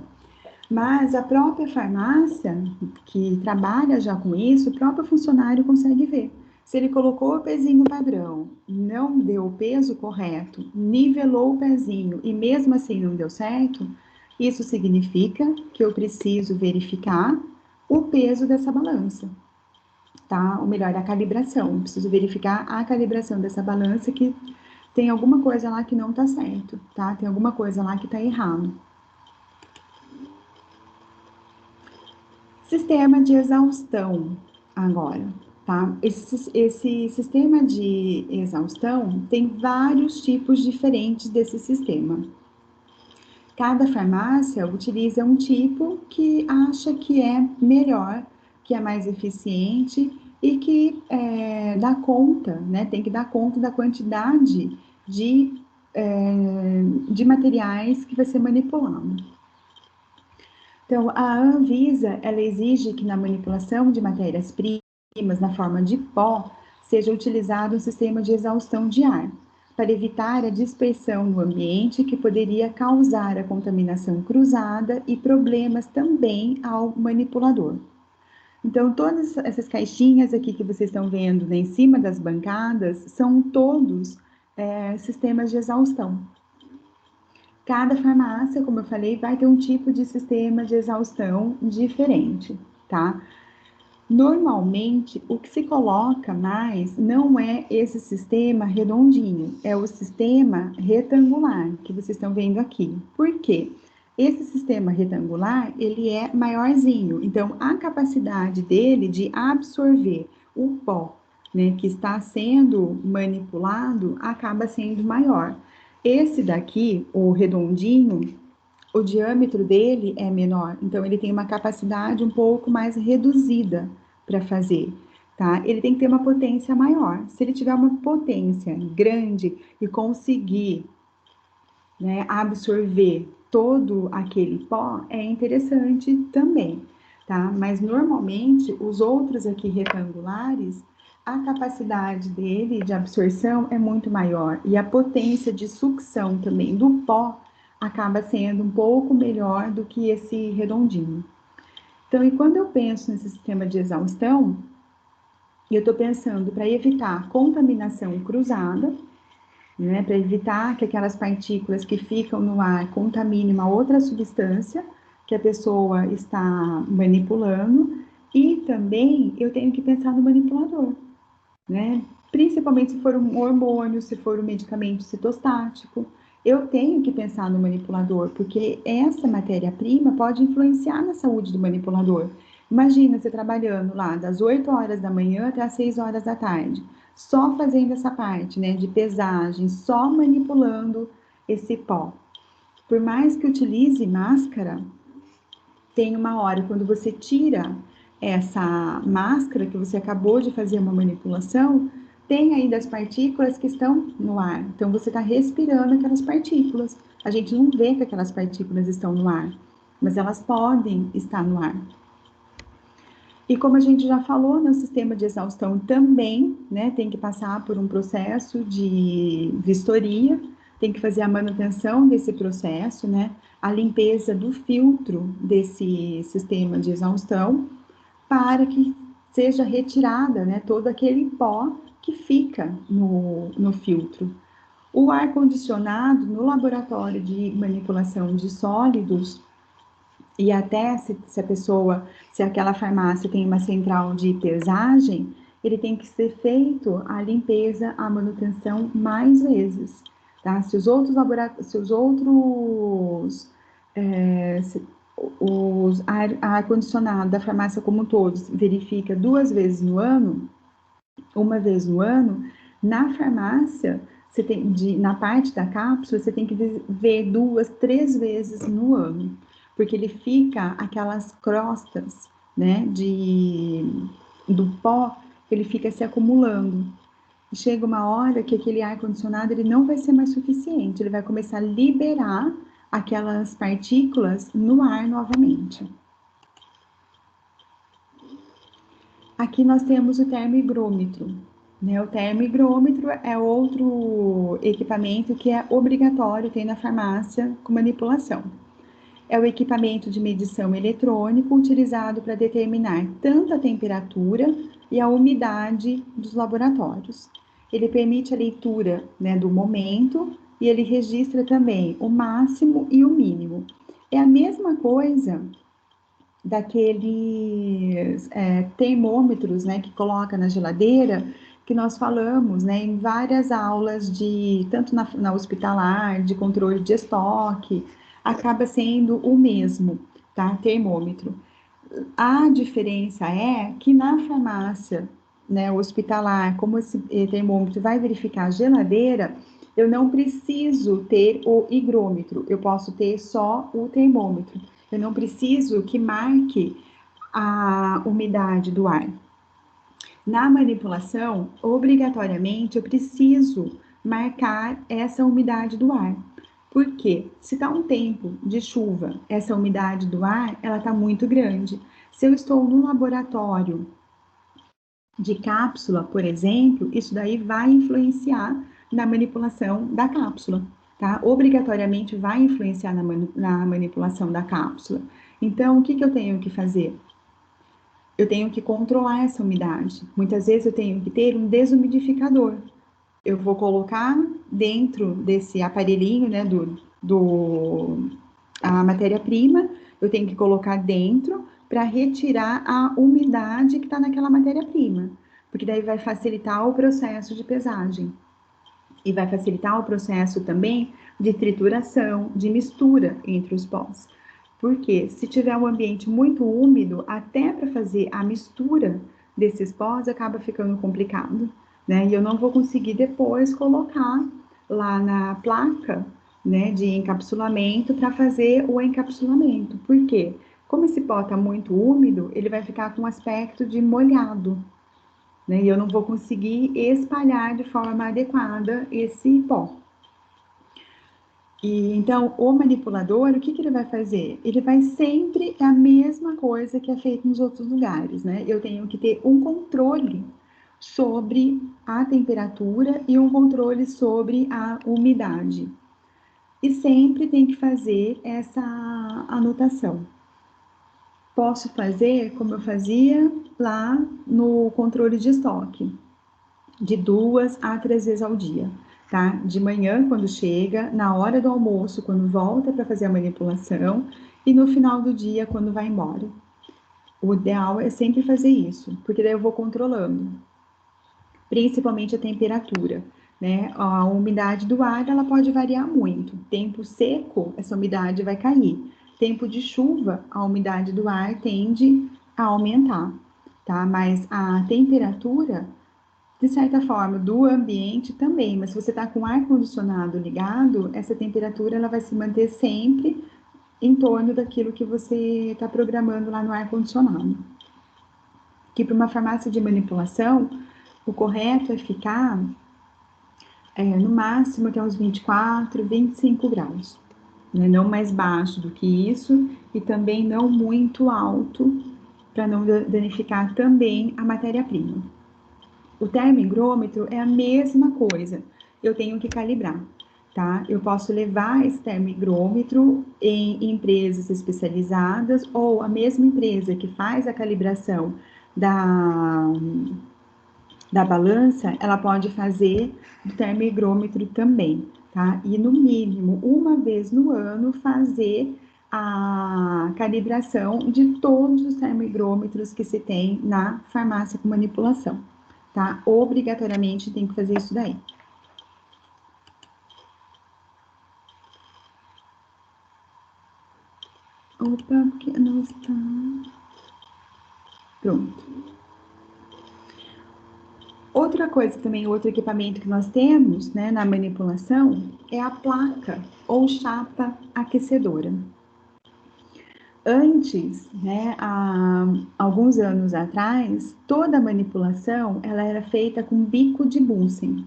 Mas a própria farmácia, que trabalha já com isso, o próprio funcionário consegue ver. Se ele colocou o pezinho padrão, não deu o peso correto, nivelou o pezinho e mesmo assim não deu certo, isso significa que eu preciso verificar o peso dessa balança, tá? Ou melhor, a calibração. Eu preciso verificar a calibração dessa balança que tem alguma coisa lá que não tá certo, tá? Tem alguma coisa lá que tá errado. Sistema de exaustão, agora, tá? Esse sistema de exaustão tem vários tipos diferentes desse sistema. Cada farmácia utiliza um tipo que acha que é melhor, que é mais eficiente e que dá conta, né? Tem que dar conta da quantidade de materiais que vai ser manipulado. Então, a Anvisa, ela exige que na manipulação de matérias-primas na forma de pó, seja utilizado um sistema de exaustão de ar, para evitar a dispersão no ambiente que poderia causar a contaminação cruzada e problemas também ao manipulador. Então, todas essas caixinhas aqui que vocês estão vendo, né, em cima das bancadas, são todos sistemas de exaustão. Cada farmácia, como eu falei, vai ter um tipo de sistema de exaustão diferente, tá? Normalmente, o que se coloca mais não é esse sistema redondinho, é o sistema retangular que vocês estão vendo aqui. Por quê? Esse sistema retangular, ele é maiorzinho, então a capacidade dele de absorver o pó, né, que está sendo manipulado, acaba sendo maior. Esse daqui, o redondinho, o diâmetro dele é menor, então ele tem uma capacidade um pouco mais reduzida para fazer, tá? Ele tem que ter uma potência maior. Se ele tiver uma potência grande e conseguir, né, absorver todo aquele pó, é interessante também, tá? Mas normalmente os outros aqui retangulares, a capacidade dele de absorção é muito maior e a potência de sucção também do pó acaba sendo um pouco melhor do que esse redondinho. Então, e quando eu penso nesse sistema de exaustão, eu estou pensando para evitar contaminação cruzada, né, para evitar que aquelas partículas que ficam no ar contaminem uma outra substância que a pessoa está manipulando, e também eu tenho que pensar no manipulador, né? Principalmente se for um hormônio, se for um medicamento citostático, eu tenho que pensar no manipulador, porque essa matéria-prima pode influenciar na saúde do manipulador. Imagina você trabalhando lá das 8 horas da manhã até as 6 horas da tarde, só fazendo essa parte, né, de pesagem, só manipulando esse pó. Por mais que utilize máscara, tem uma hora quando você tira essa máscara que você acabou de fazer uma manipulação, tem ainda as partículas que estão no ar. Então você está respirando aquelas partículas. A gente não vê que aquelas partículas estão no ar, mas elas podem estar no ar. E como a gente já falou, no sistema de exaustão também, né, tem que passar por um processo de vistoria, tem que fazer a manutenção desse processo, né, a limpeza do filtro desse sistema de exaustão, para que seja retirada, né, todo aquele pó que fica no filtro. O ar-condicionado no laboratório de manipulação de sólidos, e até se a pessoa, se aquela farmácia tem uma central de pesagem, ele tem que ser feito a limpeza, a manutenção mais vezes, tá? Se os outros os ar-condicionado da farmácia como todos verifica 2 vezes no ano, uma vez no ano, na farmácia, você tem, na parte da cápsula, você tem que ver 2, 3 vezes no ano, porque ele fica aquelas crostas, né, do pó, ele fica se acumulando. E chega uma hora que aquele ar-condicionado ele não vai ser mais suficiente, ele vai começar a liberar aquelas partículas no ar novamente. Aqui nós temos o termohigrômetro, né? O termohigrômetro é outro equipamento que é obrigatório ter na farmácia com manipulação. É o equipamento de medição eletrônico utilizado para determinar tanto a temperatura e a umidade dos laboratórios. Ele permite a leitura, né, do momento e ele registra também o máximo e o mínimo. É a mesma coisa daqueles termômetros, né, que coloca na geladeira, que nós falamos, né, em várias aulas de tanto na hospitalar, de controle de estoque, acaba sendo o mesmo, tá? Termômetro. A diferença é que na farmácia, né, hospitalar, como esse termômetro vai verificar a geladeira, eu não preciso ter o higrômetro, eu posso ter só o termômetro. Eu não preciso que marque a umidade do ar. Na manipulação, obrigatoriamente eu preciso marcar essa umidade do ar. Por quê? Se está um tempo de chuva, essa umidade do ar, ela está muito grande. Se eu estou no laboratório de cápsula, por exemplo, isso daí vai influenciar na manipulação da cápsula, tá? Obrigatoriamente vai influenciar na manipulação da cápsula. Então, o que eu tenho que fazer? Eu tenho que controlar essa umidade. Muitas vezes eu tenho que ter um desumidificador. Eu vou colocar dentro desse aparelhinho, né, a matéria-prima, eu tenho que colocar dentro para retirar a umidade que está naquela matéria-prima, porque daí vai facilitar o processo de pesagem e vai facilitar o processo também de trituração, de mistura entre os pós. Porque se tiver um ambiente muito úmido, até para fazer a mistura desses pós acaba ficando complicado, né? E eu não vou conseguir depois colocar lá na placa, né, de encapsulamento para fazer o encapsulamento. Por quê? Como esse pó está muito úmido, ele vai ficar com um aspecto de molhado, né? E eu não vou conseguir espalhar de forma adequada esse pó. E então, o manipulador, o que ele vai fazer? Ele vai sempre a mesma coisa que é feito nos outros lugares, né? Eu tenho que ter um controle sobre a temperatura e um controle sobre a umidade. E sempre tem que fazer essa anotação. Posso fazer como eu fazia lá no controle de estoque, de 2 a 3 vezes ao dia, tá? De manhã, quando chega, na hora do almoço, quando volta para fazer a manipulação, e no final do dia, quando vai embora. O ideal é sempre fazer isso, porque daí eu vou controlando, principalmente a temperatura, né? A umidade do ar, ela pode variar muito. Tempo seco, essa umidade vai cair. Tempo de chuva, a umidade do ar tende a aumentar, tá? Mas a temperatura, de certa forma, do ambiente também, mas se você está com o ar-condicionado ligado, essa temperatura ela vai se manter sempre em torno daquilo que você está programando lá no ar-condicionado. Que para uma farmácia de manipulação, o correto é ficar no máximo até uns 24, 25 graus, né? Não mais baixo do que isso e também não muito alto para não danificar também a matéria-prima. O termohigrômetro é a mesma coisa, eu tenho que calibrar, tá? Eu posso levar esse termohigrômetro em empresas especializadas ou a mesma empresa que faz a calibração da balança, ela pode fazer do termohigrômetro também, tá? E no mínimo, uma vez no ano, fazer a calibração de todos os termohigrômetros que se tem na farmácia com manipulação, tá? Obrigatoriamente tem que fazer isso daí. Opa, porque não está... Pronto. Outra coisa também, outro equipamento que nós temos, né, na manipulação é a placa ou chapa aquecedora. Antes, né, há alguns anos atrás, toda a manipulação ela era feita com bico de Bunsen,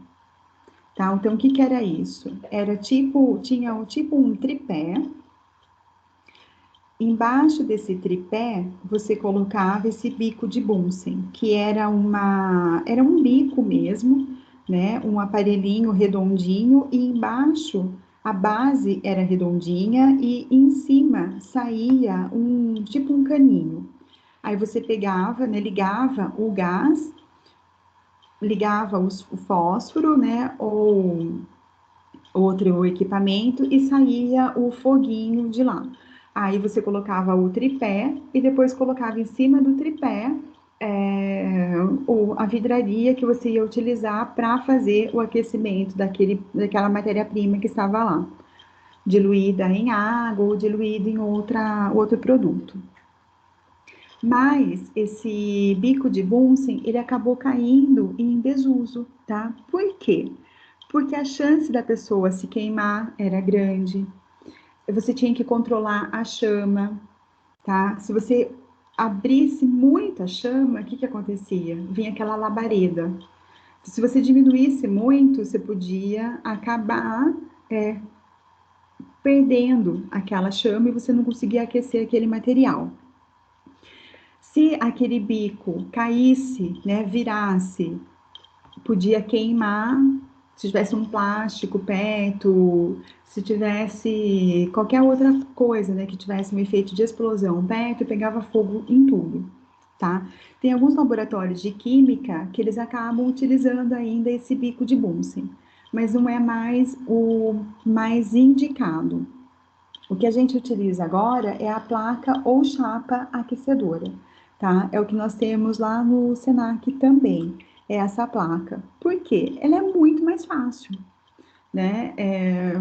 tá? Então, o que era isso? Era tipo, tinha tipo um tripé Embaixo desse tripé, você colocava esse bico de Bunsen, que era um bico mesmo, né? Um aparelhinho redondinho, e embaixo a base era redondinha e em cima saía tipo um caninho. Aí você pegava, né, ligava o gás, ligava o fósforo, né, ou outro equipamento e saía o foguinho de lá. Aí você colocava o tripé e depois colocava em cima do tripé a vidraria que você ia utilizar para fazer o aquecimento daquela matéria-prima que estava lá, diluída em água ou diluída em outro produto. Mas esse bico de Bunsen, ele acabou caindo em desuso, tá? Por quê? Porque a chance da pessoa se queimar era grande. Você tinha que controlar a chama, tá? Se você abrisse muita chama, o que que acontecia? Vinha aquela labareda. Se você diminuísse muito, você podia acabar perdendo aquela chama e você não conseguia aquecer aquele material. Se aquele bico caísse, né, virasse, podia queimar, se tivesse um plástico perto, se tivesse qualquer outra coisa, né, que tivesse um efeito de explosão perto, pegava fogo em tudo, tá? Tem alguns laboratórios de química que eles acabam utilizando ainda esse bico de Bunsen, mas não é mais o mais indicado. O que a gente utiliza agora é a placa ou chapa aquecedora, tá? É o que nós temos lá no Senac também, é essa placa. Por quê? Ela é muito mais fácil, né?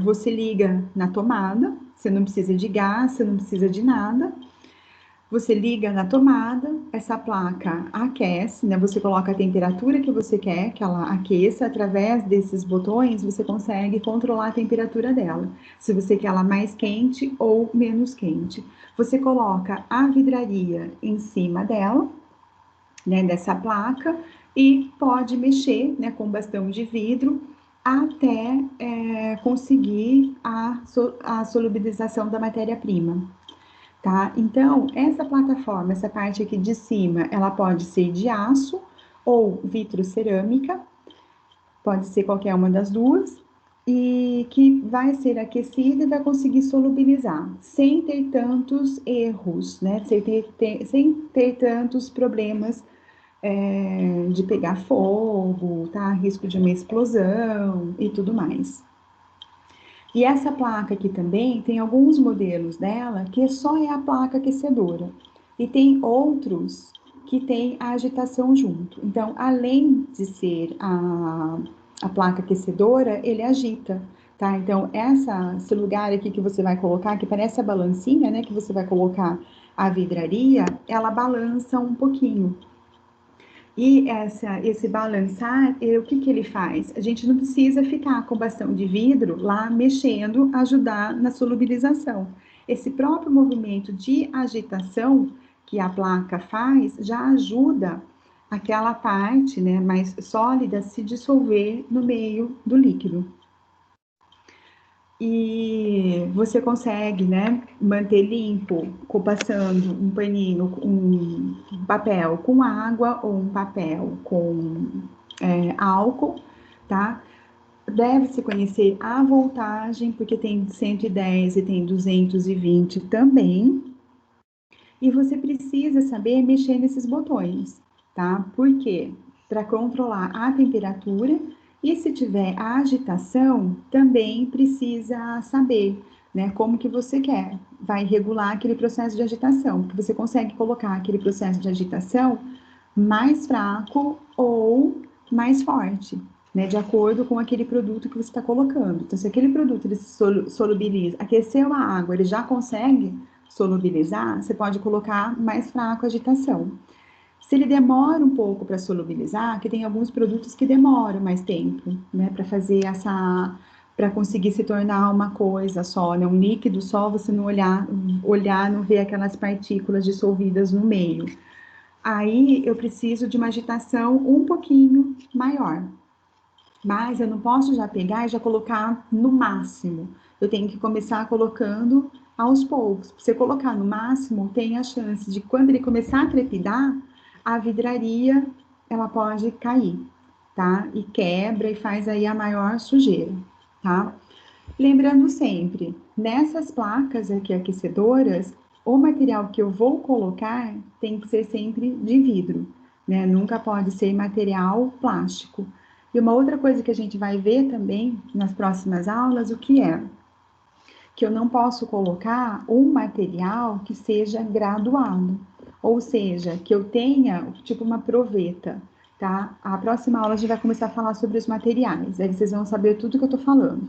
Você liga na tomada, você não precisa de gás, você não precisa de nada. Você liga na tomada, essa placa aquece, né? Você coloca a temperatura que você quer que ela aqueça. Através desses botões, você consegue controlar a temperatura dela. Se você quer ela mais quente ou menos quente. Você coloca a vidraria em cima dela, né? Dessa placa, e pode mexer, né? Com bastão de vidro até conseguir a solubilização da matéria-prima. Tá? Então, essa plataforma, essa parte aqui de cima, ela pode ser de aço ou vitrocerâmica, pode ser qualquer uma das duas, e que vai ser aquecida e vai conseguir solubilizar, sem ter tantos erros, né? Sem ter tantos problemas de pegar fogo, tá? Risco de uma explosão e tudo mais. E essa placa aqui também tem alguns modelos dela que só é a placa aquecedora. E tem outros que tem a agitação junto. Então, além de ser a placa aquecedora, ele agita, tá? Então, esse lugar aqui que você vai colocar, que parece a balancinha, né? Que você vai colocar a vidraria, ela balança um pouquinho. E esse balançar, o que que ele faz? A gente não precisa ficar com bastão de vidro lá mexendo, ajudar na solubilização. Esse próprio movimento de agitação que a placa faz já ajuda aquela parte, né, mais sólida a se dissolver no meio do líquido. E você consegue, né, manter limpo, passando um paninho, um papel com água ou um papel com álcool, tá? Deve-se conhecer a voltagem, porque tem 110 e tem 220 também. E você precisa saber mexer nesses botões, tá? Por quê? Para controlar a temperatura, e se tiver a agitação, também precisa saber, né, como que você quer. Vai regular aquele processo de agitação, porque você consegue colocar aquele processo de agitação mais fraco ou mais forte, né, de acordo com aquele produto que você está colocando. Então, se aquele produto ele solubiliza, aqueceu a água, ele já consegue solubilizar, você pode colocar mais fraco a agitação. Se ele demora um pouco para solubilizar, que tem alguns produtos que demoram mais tempo, né, para fazer para conseguir se tornar uma coisa só, né, um líquido só, você não olhar, não ver aquelas partículas dissolvidas no meio. Aí eu preciso de uma agitação um pouquinho maior. Mas eu não posso já pegar e já colocar no máximo. Eu tenho que começar colocando aos poucos. Você colocar no máximo, tem a chance de quando ele começar a trepidar, a vidraria, ela pode cair, tá? E quebra e faz aí a maior sujeira, tá? Lembrando sempre, nessas placas aqui aquecedoras, o material que eu vou colocar tem que ser sempre de vidro, né? Nunca pode ser material plástico. E uma outra coisa que a gente vai ver também nas próximas aulas, o que é? Que eu não posso colocar um material que seja graduado, ou seja, que eu tenha tipo uma proveta, tá? A próxima aula a gente vai começar a falar sobre os materiais, aí vocês vão saber tudo que eu tô falando.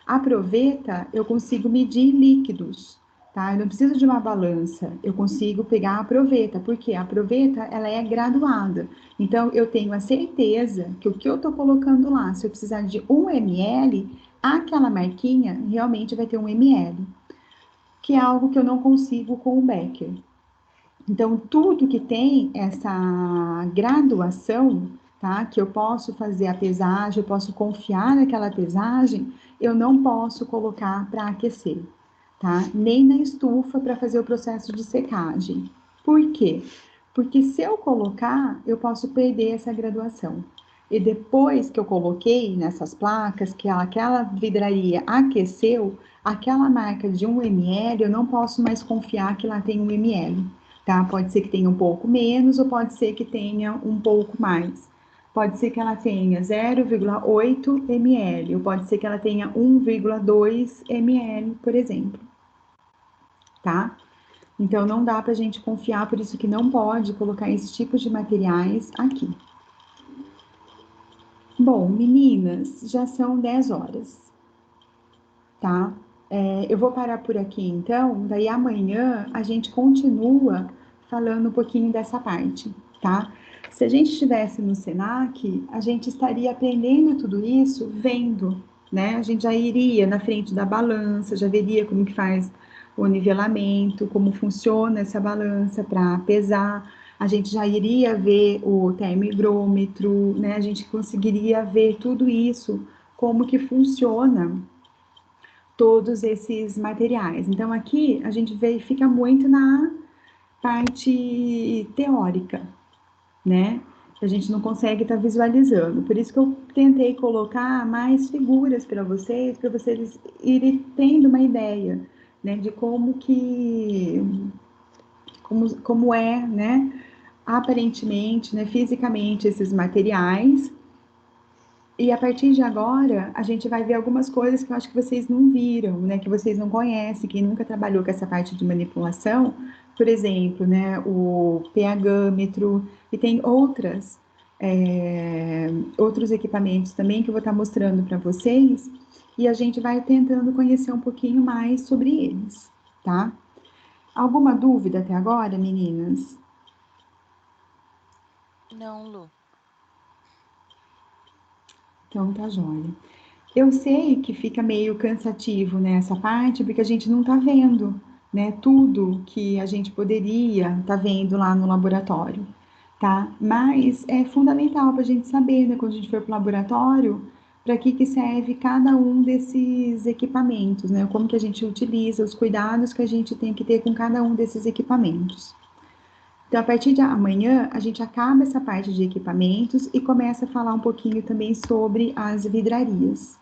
A proveta, eu consigo medir líquidos, tá? Eu não preciso de uma balança, eu consigo pegar a proveta, porque a proveta, ela é graduada. Então, eu tenho a certeza que o que eu tô colocando lá, se eu precisar de 1 ml, aquela marquinha realmente vai ter 1 ml, que é algo que eu não consigo com o Becker. Então, tudo que tem essa graduação, tá? Que eu posso fazer a pesagem, eu posso confiar naquela pesagem, eu não posso colocar para aquecer, tá? Nem na estufa para fazer o processo de secagem. Por quê? Porque se eu colocar, eu posso perder essa graduação. E depois que eu coloquei nessas placas, que aquela vidraria aqueceu, aquela marca de 1 ml, eu não posso mais confiar que lá tem 1 ml, tá? Pode ser que tenha um pouco menos ou pode ser que tenha um pouco mais. Pode ser que ela tenha 0,8 ml ou pode ser que ela tenha 1,2 ml, por exemplo, tá? Então não dá pra gente confiar, por isso que não pode colocar esse tipo de materiais aqui. Bom, meninas, já são 10 horas, tá? Eu vou parar por aqui então, daí amanhã a gente continua falando um pouquinho dessa parte, tá? Se a gente estivesse no Senac, a gente estaria aprendendo tudo isso vendo, né? A gente já iria na frente da balança, já veria como que faz o nivelamento, como funciona essa balança para pesar. A gente já iria ver o termohigrômetro, né? A gente conseguiria ver tudo isso, como que funciona todos esses materiais. Então, aqui a gente verifica muito na parte teórica, né? A gente não consegue estar visualizando. Por isso que eu tentei colocar mais figuras para vocês irem tendo uma ideia, né, de como é, né, aparentemente, né, fisicamente esses materiais. E a partir de agora, a gente vai ver algumas coisas que eu acho que vocês não viram, né? Que vocês não conhecem, quem nunca trabalhou com essa parte de manipulação, por exemplo, né? O pH-metro, e tem outros equipamentos também que eu vou estar mostrando para vocês, e a gente vai tentando conhecer um pouquinho mais sobre eles, tá? Alguma dúvida até agora, meninas? Não, Lu. Então tá joia. Eu sei que fica meio cansativo nessa parte, porque a gente não está vendo, né, tudo que a gente poderia estar vendo lá no laboratório, tá? Mas é fundamental para a gente saber, né, quando a gente for para o laboratório, para que serve cada um desses equipamentos, né? Como que a gente utiliza, os cuidados que a gente tem que ter com cada um desses equipamentos. Então, a partir de amanhã, a gente acaba essa parte de equipamentos e começa a falar um pouquinho também sobre as vidrarias,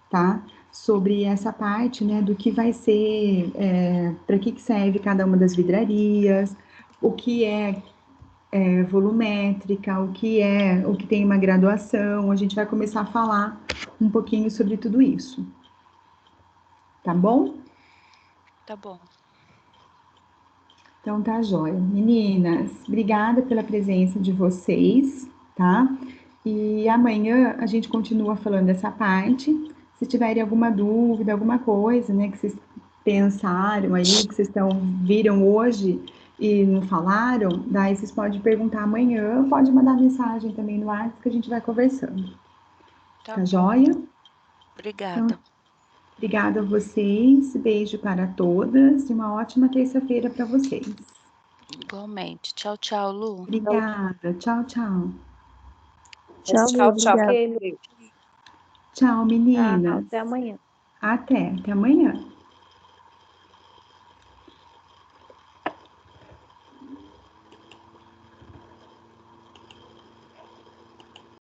tá? Sobre essa parte, né, do que vai ser, para que serve cada uma das vidrarias, o que é volumétrica, o que tem uma graduação. A gente vai começar a falar um pouquinho sobre tudo isso, tá bom? Tá bom. Então tá jóia. Meninas, obrigada pela presença de vocês, tá? E amanhã a gente continua falando dessa parte. Se tiverem alguma dúvida, alguma coisa, né, que vocês pensaram aí, que vocês viram hoje e não falaram, daí vocês podem perguntar amanhã, pode mandar mensagem também no WhatsApp que a gente vai conversando. Tá Tá bom. joia? Então, Obrigada. obrigada a vocês, beijo para todas e uma ótima terça-feira para vocês. Igualmente. Tchau, tchau, Lu. Obrigada, tchau, tchau. Tchau, Lu, obrigada. Tchau, Tchau, meninas. até amanhã. Até amanhã.